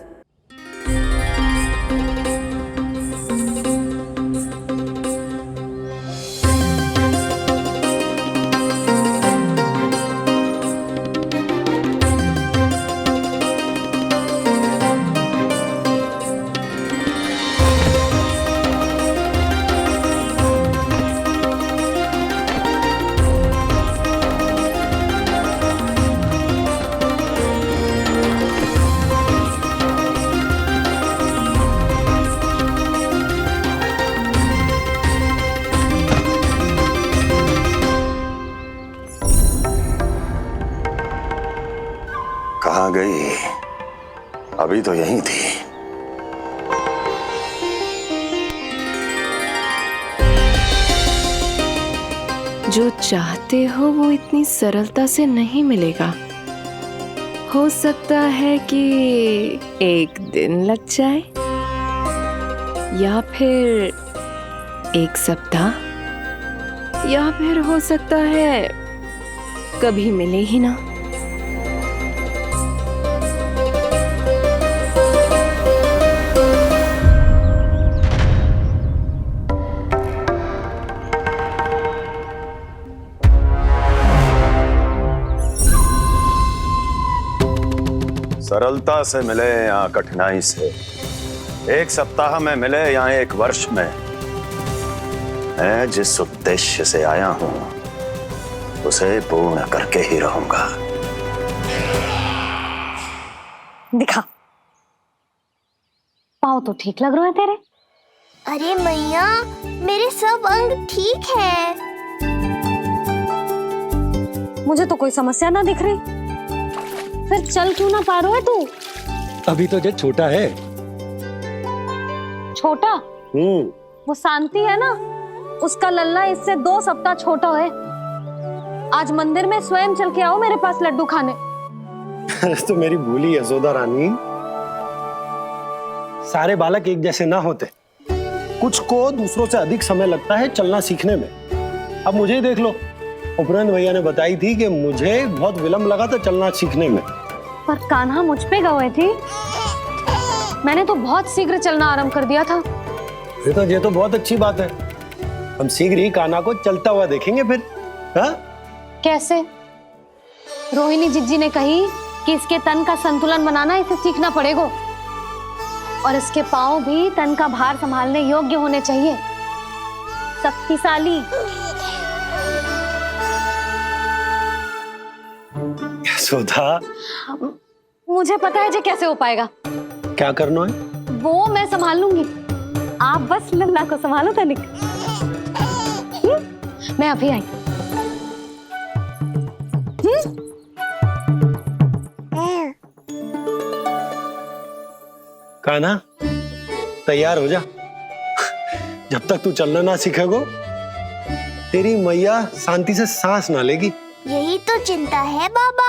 कहाँ गई? अभी तो यहीं थी। जो चाहते हो वो इतनी सरलता से नहीं मिलेगा। हो सकता है कि एक दिन लग जाए या फिर एक सप्ताह, या फिर हो सकता है कभी मिले ही ना। सरलता से मिले या कठिनाई से, एक सप्ताह में मिले या एक वर्ष में, मैं जिस उद्देश्य से आया हूं उसे पूर्ण करके ही रहूंगा। दिखा, पाँव तो ठीक लग रहे हैं तेरे। अरे मैया, मेरे सब अंग ठीक है। मुझे तो कोई समस्या ना दिख रही। फिर चल क्यों ना पा रहा है तू? अभी तो जब छोटा है। छोटा? वो शांति है ना, उसका लल्ला इससे 2 सप्ताह छोटा है। आज मंदिर में स्वयं चल के आओ मेरे पास लड्डू खाने। तो मेरी भूली यशोदा रानी, सारे बालक एक जैसे ना होते। कुछ को दूसरों से अधिक समय लगता है चलना सीखने में। अब मुझे ही देख लो, उपरांत भैया ने बताई थी कि मुझे बहुत विलंब लगा था चलना सीखने में। पर कान्हा मुझ पे गए थी। मैंने तो बहुत शीघ्र चलना आरंभ कर दिया था। ये तो बहुत अच्छी बात है। हम शीघ्र ही कान्हा को चलता हुआ देखेंगे फिर। हाँ? कैसे? रोहिणी जिज्जी ने कही कि इसके तन का संतुलन बनाना इसे सीखना पड़ेगा और इसके पांव भी तन का भार संभालने योग्य होने चाहिए। शक्तिशाली। यशोदा, मुझे पता है जे कैसे हो पाएगा। क्या करना है? वो मैं संभाल लूंगी। आप बस लल्ला को संभालो तनिक। मैं अभी आई। कान्हा, तैयार हो जा। जब तक तू चलना ना सीखेगो, तेरी मैया शांति से सांस ना लेगी। यही तो चिंता है बाबा।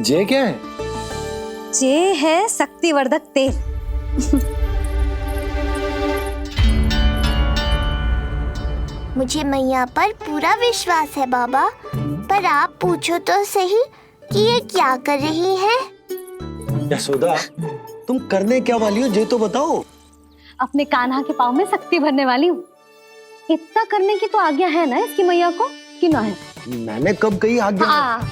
जे क्या है? जे है शक्तिवर्धक तेल। मुझे मैया पर पूरा विश्वास है बाबा, पर आप पूछो तो सही कि ये क्या कर रही है? यशोदा, तुम करने क्या वाली हो ये तो बताओ। अपने कान्हा के पाँव में शक्ति भरने वाली हूँ। इतना करने की तो आज्ञा है ना इसकी मैया को, कि ना है? मैंने कब कही आज्ञा? हाँ,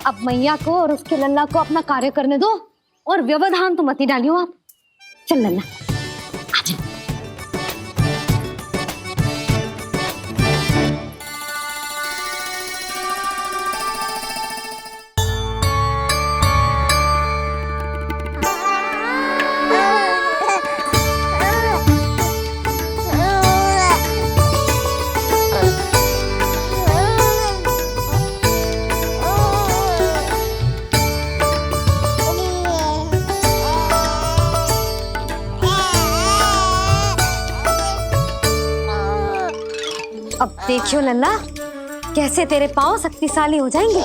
अब मैया को और उसके लल्ला को अपना कार्य करने दो और व्यवधान तो मत ही डालियो आप। चल लल्ला, आजा। अब देखियो लल्ला, कैसे तेरे पाँव शक्तिशाली हो जाएंगे।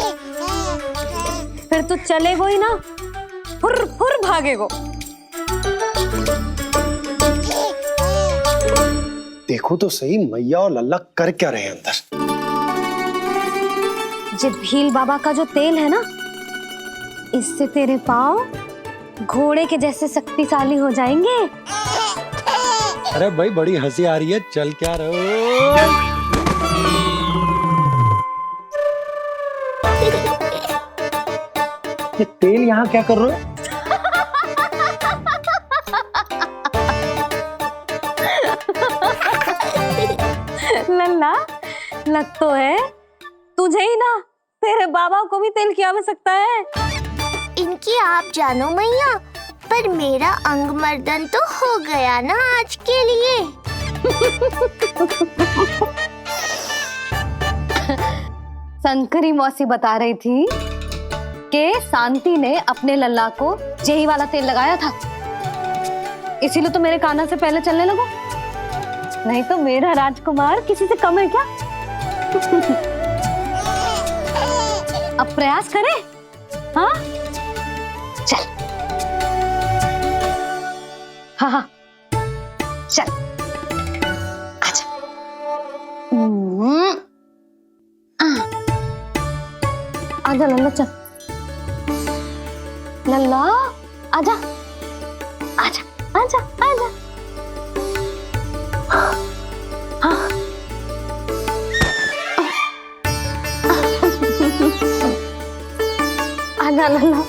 फिर तू चलेगो ही ना, फुर फुर भागेगो। देखो तो सही मैया और लल्ला कर क्या रहे हैं अंदर। जो भील बाबा का जो तेल है ना, इससे तेरे पाँव घोड़े के जैसे शक्तिशाली हो जाएंगे। अरे भाई बड़ी हंसी आ रही है, चल क्या रहे हो? ये तेल यहाँ क्या कर रहे हो? लल्ला, लग तो है तुझे ही ना, तेरे बाबा को भी तेल की आवश्यकता है। इनकी आप जानो मैया, पर मेरा अंग मर्दन तो हो गया ना आज के लिए। शंकरी मौसी बता रही थी कि शांति ने अपने लल्ला को यही वाला तेल लगाया था, इसीलिए तो मेरे कान्हा से पहले चलने लगो। नहीं तो मेरा राजकुमार किसी से कम है क्या? अब प्रयास करें, हाँ? चल, हाँ हाँ, चल, आजा। आजा लल्ला, चल लल्ला, आजा आजा आजा आजा। हाँ। आजा लल्ला।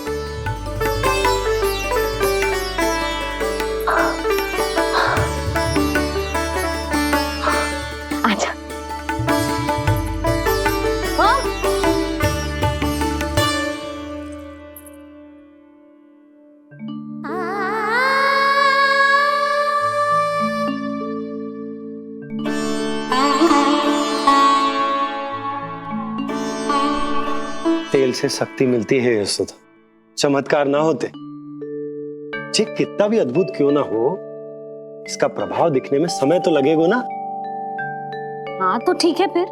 आजा। हाँ? तेल से शक्ति मिलती है यशोदा, चमत्कार ना होते, जे कितना भी अद्भुत क्यों ना हो, इसका प्रभाव दिखने में समय तो लगेगा ना। हाँ तो ठीक है, फिर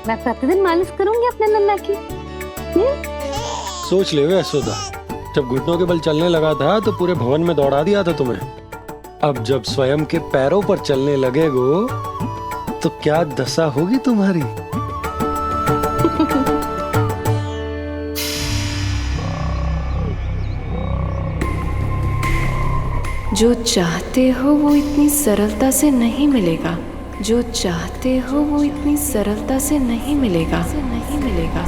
मैं प्रतिदिन मालिश करूंगी अपने लल्ला की। सोच ले यशोदा, जब घुटनों के बल चलने लगा था तो पूरे भवन में दौड़ा दिया था तुम्हें। अब जब स्वयं के पैरों पर चलने लगेगो तो क्या दशा होगी तुम्हारी। जो चाहते हो वो इतनी सरलता से नहीं मिलेगा, जो चाहते हो वो इतनी सरलता से नहीं मिलेगा, नहीं मिलेगा।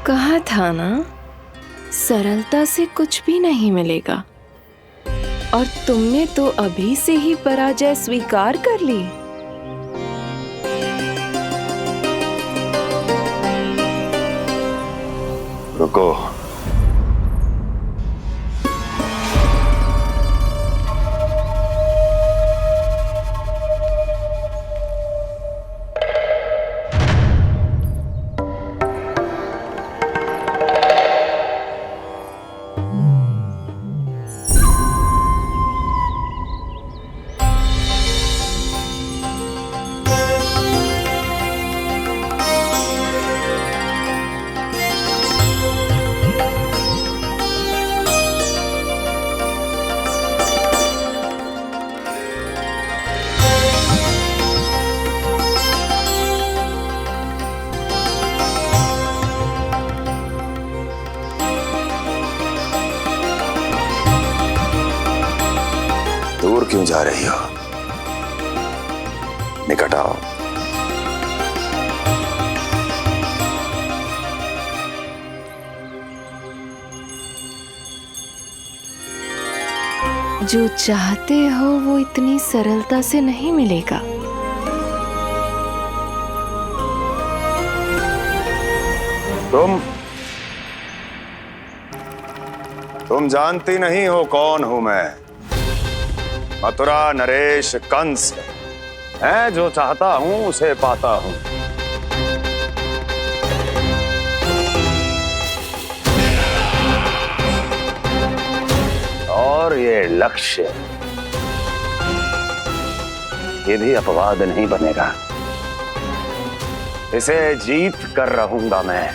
कहा था ना, सरलता से कुछ भी नहीं मिलेगा। और तुमने तो अभी से ही पराजय स्वीकार कर ली। रुको, क्यों जा रही हो? निकट आओ। जो चाहते हो वो इतनी सरलता से नहीं मिलेगा। तुम जानती नहीं हो कौन हूं मैं। मथुरा नरेश कंस है, जो चाहता हूं उसे पाता हूं। और ये लक्ष्य, ये भी अपवाद नहीं बनेगा। इसे जीत कर रहूंगा मैं।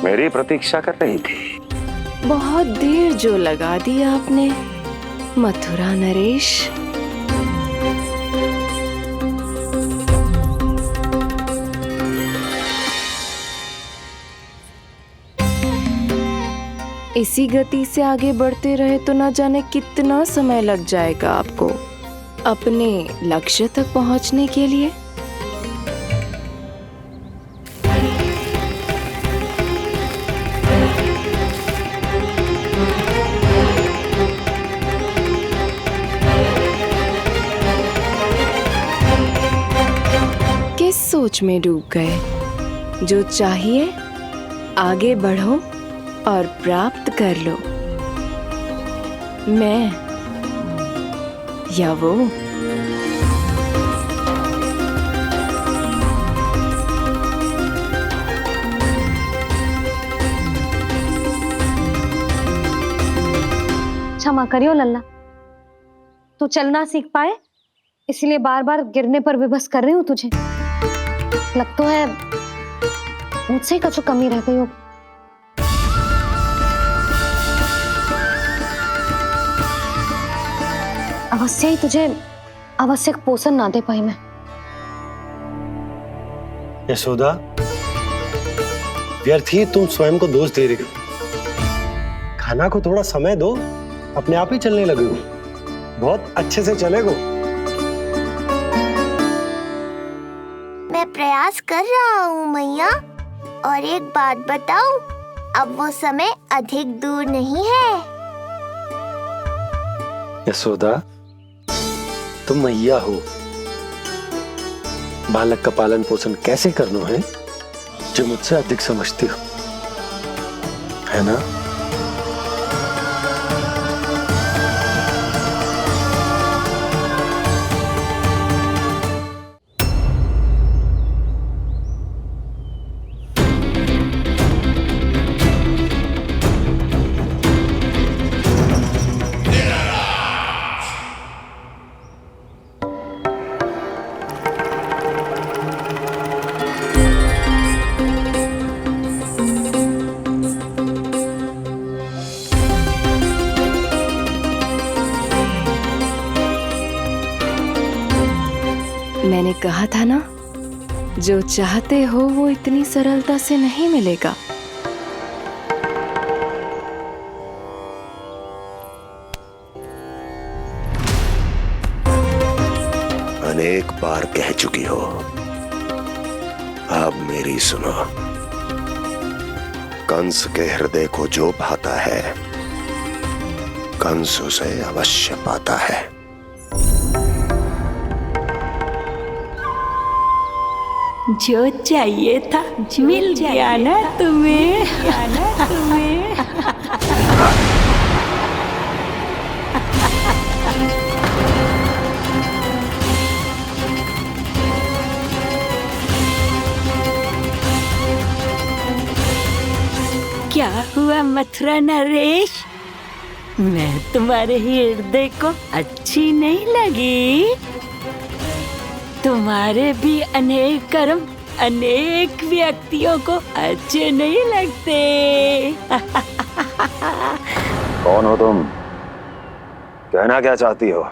मेरी प्रतीक्षा कर रही थी। बहुत देर जो लगा दी आपने मथुरा नरेश। इसी गति से आगे बढ़ते रहे तो ना जाने कितना समय लग जाएगा आपको अपने लक्ष्य तक पहुंचने के लिए। किस सोच में डूब गए? जो चाहिए आगे बढ़ो और प्राप्त कर लो। मैं या वो? क्षमा करियो लल्ला, तू चलना सीख पाए इसलिए बार बार गिरने पर विवश कर रही हूँ तुझे। लगता है मुझसे कुछ कमी रह गई हो। अवश्य ही तुझे आवश्यक पोषण ना दे पाई मैं। यशोदा, व्यर्थ ही तुम स्वयं को दोष दे रही हो। खाना को थोड़ा समय दो, अपने आप ही चलने लगेगो। बहुत अच्छे से चलेगो। मैं प्रयास कर रहा हूँ मैया। और एक बात बताऊं, अब वो समय अधिक दूर नहीं है। यशोदा, तुम मैया हो। बालक का पालन पोषण कैसे करना है जो मुझसे अधिक समझती हो, है ना? मैंने कहा था ना, जो चाहते हो वो इतनी सरलता से नहीं मिलेगा। अनेक बार कह चुकी हो, अब मेरी सुनो। कंस के हृदय को जो भाता है, कंस उसे अवश्य पाता है। जो चाहिए था मिल गया ना तुम्हें। क्या हुआ मथुरा नरेश, मैं तुम्हारे हृदय को अच्छी नहीं लगी? तुम्हारे भी अनेक कर्म अनेक व्यक्तियों को अच्छे नहीं लगते। कौन हो तुम? कहना क्या चाहती हो?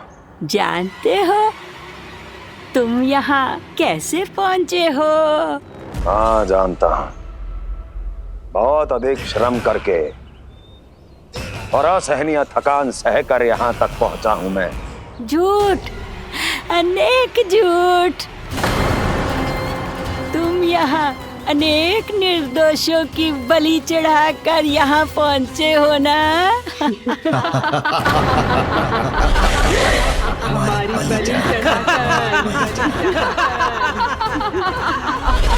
जानते हो तुम यहाँ कैसे पहुँचे हो? हाँ जानता हूँ, बहुत अधिक श्रम करके और असहनीय थकान सहकर यहाँ तक पहुँचा हूँ मैं। झूठ, अनेक झूठ। तुम यहाँ अनेक निर्दोषों की बलि चढ़ाकर यहाँ पहुँचे हो ना?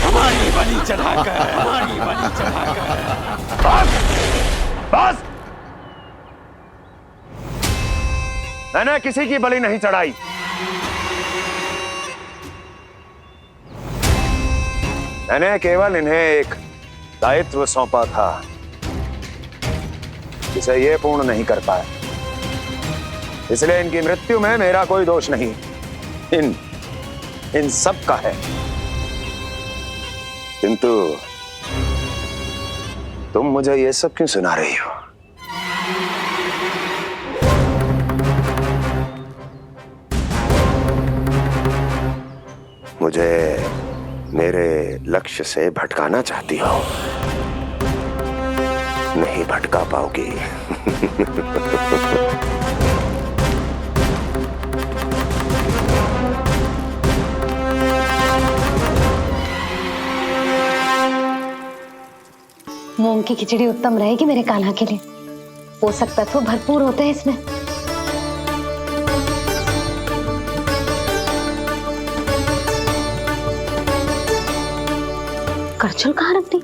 हमारी बलि चढ़ाकर बस, मैंने किसी की बलि नहीं चढ़ाई। मैंने केवल इन्हें एक दायित्व सौंपा था जिसे ये पूर्ण नहीं कर पाए, इसलिए इनकी मृत्यु में मेरा कोई दोष नहीं, इन सब का है। किंतु तुम मुझे ये सब क्यों सुना रही हो? मुझे मेरे लक्ष्य से भटकाना चाहती हो? नहीं भटका पाओगी। मूंग की खिचड़ी उत्तम रहेगी मेरे कान्हा के लिए। पोषक तत्व भरपूर होते हैं इसमें। करछुल कहाँ रख दी?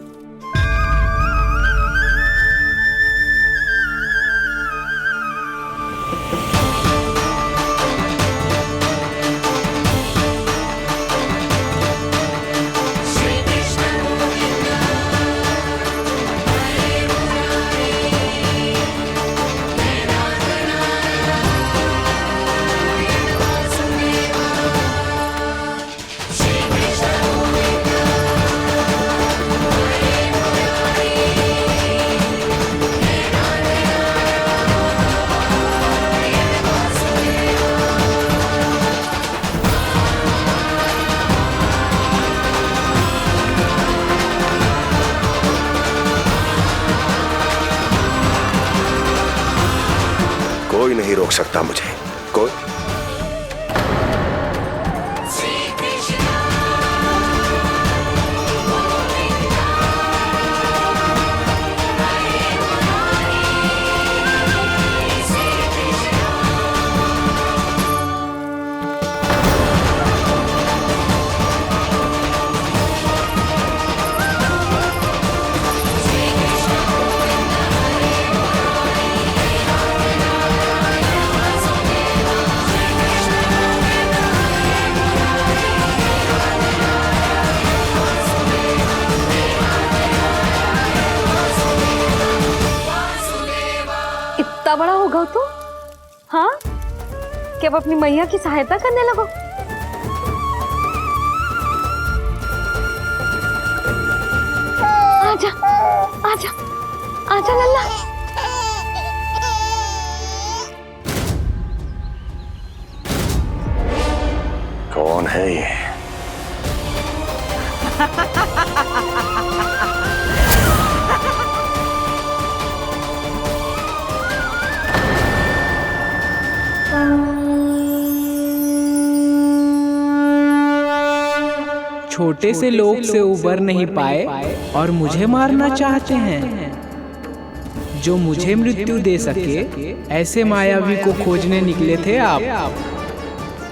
कोई नहीं रोक सकता मुझे, कोई। इतना बड़ा होगा तो हाँ, कि अब अपनी मैया की सहायता करने लगो। आजा, आजा, आजा लल्ला। कौन है ये? छोटे से लोग से उबर नहीं पाए और मुझे मारना चाहते हैं। जो मुझे मृत्यु दे सके ऐसे मायावी को खोजने निकले थे आप,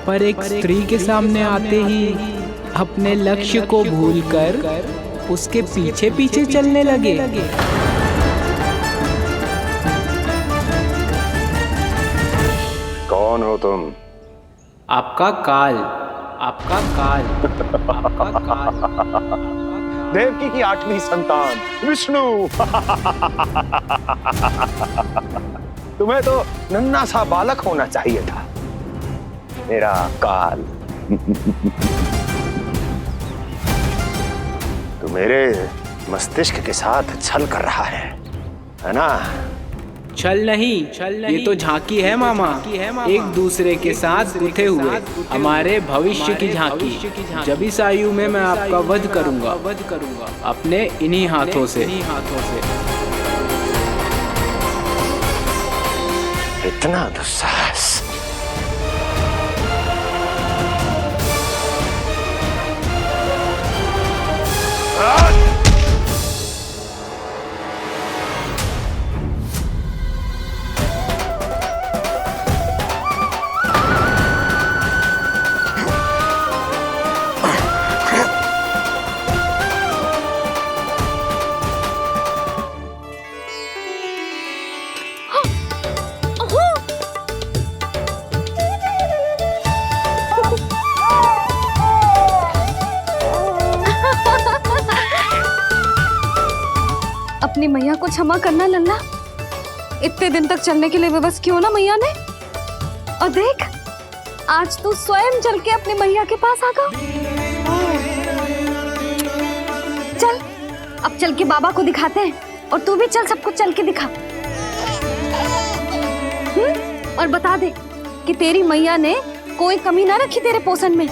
पर एक स्त्री के सामने आते ही अपने लक्ष्य को भूलकर उसके पीछे पीछे चलने लगे। कौन हो तुम? आपका काल, आपका काल, आपका काल। देवकी की 8वीं संतान विष्णु। तुम्हें तो नन्हा सा बालक होना चाहिए था, मेरा काल। तू मेरे मस्तिष्क के साथ छल कर रहा है ना? छल नहीं, ये तो झांकी है मामा। एक दूसरे के साथ गुथे हुए हमारे भविष्य की झांकी। जब इस आयु में मैं आपका वध करूंगा अपने इन्हीं हाथों से। इतना दुस्साहस! अपनी मैया को क्षमा करना लल्ला। इतने दिन तक चलने के लिए विवश क्यों ना मैया ने। और देख, आज तू स्वयं चल के अपनी मैया के पास आ गया। चल, अब चल के बाबा को दिखाते हैं। और तू भी चल, सबको चल के दिखा। और बता दे कि तेरी मैया ने कोई कमी ना रखी तेरे पोषण में।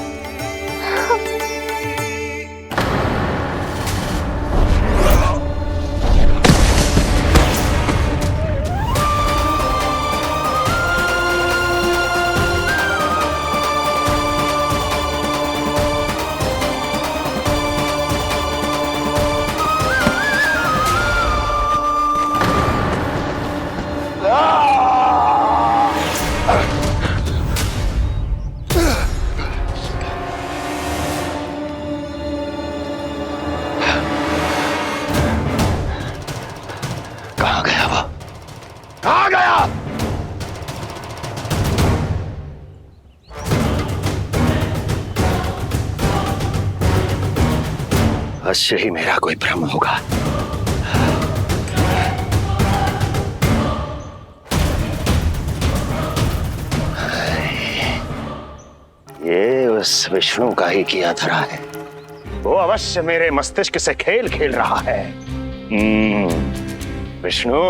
अवश्य ही मेरा कोई भ्रम होगा। ये उस विष्णु का ही किया धरा है। वो अवश्य मेरे मस्तिष्क से खेल खेल रहा है। विष्णु,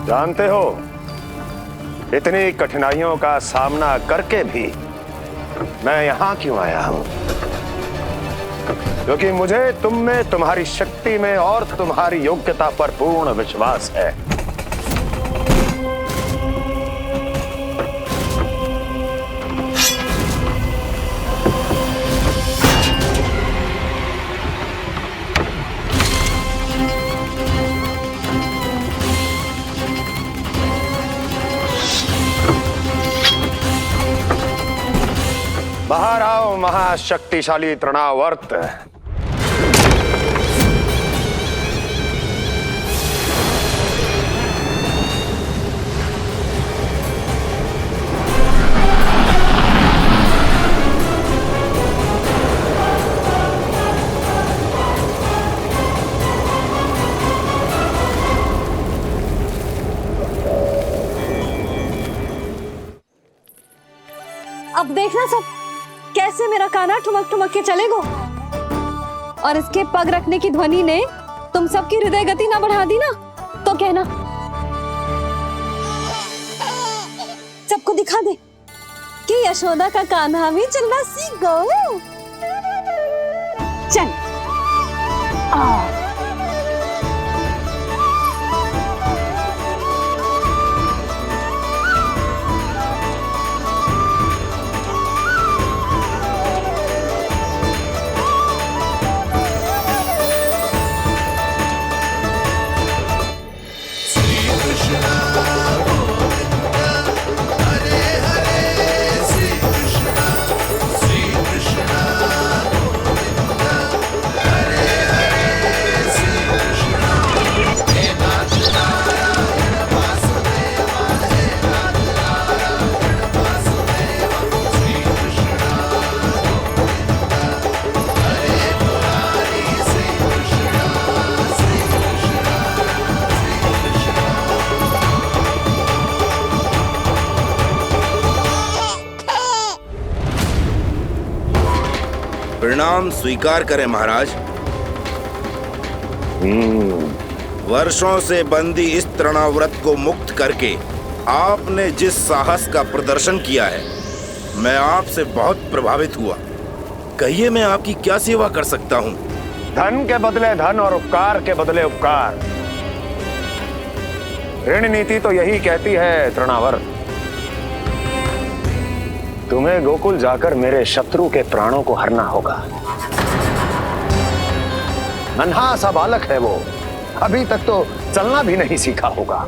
जानते हो, इतनी कठिनाइयों का सामना करके भी मैं यहां क्यों आया हूं? क्योंकि मुझे तुम में, तुम्हारी शक्ति में और तुम्हारी योग्यता पर पूर्ण विश्वास है। बाहर आओ। आओ महाशक्तिशाली तृणावर्त। अब देखना सब कैसे मेरा कान्हा ठुमक ठुमक के चलेगो, और इसके पग रखने की ध्वनि ने तुम सबकी हृदय गति ना बढ़ा दी ना, तो कहना। सबको दिखा दे कि यशोदा का कान्हा भी चलना सीख गो। चल प्रणाम स्वीकार करें महाराज। वर्षों से बंदी इस तृणाव्रत को मुक्त करके आपने जिस साहस का प्रदर्शन किया है, मैं आपसे बहुत प्रभावित हुआ। कहिए मैं आपकी क्या सेवा कर सकता हूँ? धन के बदले धन और उपकार के बदले उपकार, ऋण नीति तो यही कहती है तृणावर्त। तुम्हें गोकुल जाकर मेरे शत्रु के प्राणों को हरना होगा। नन्हा सा बालक है वो, अभी तक तो चलना भी नहीं सीखा होगा।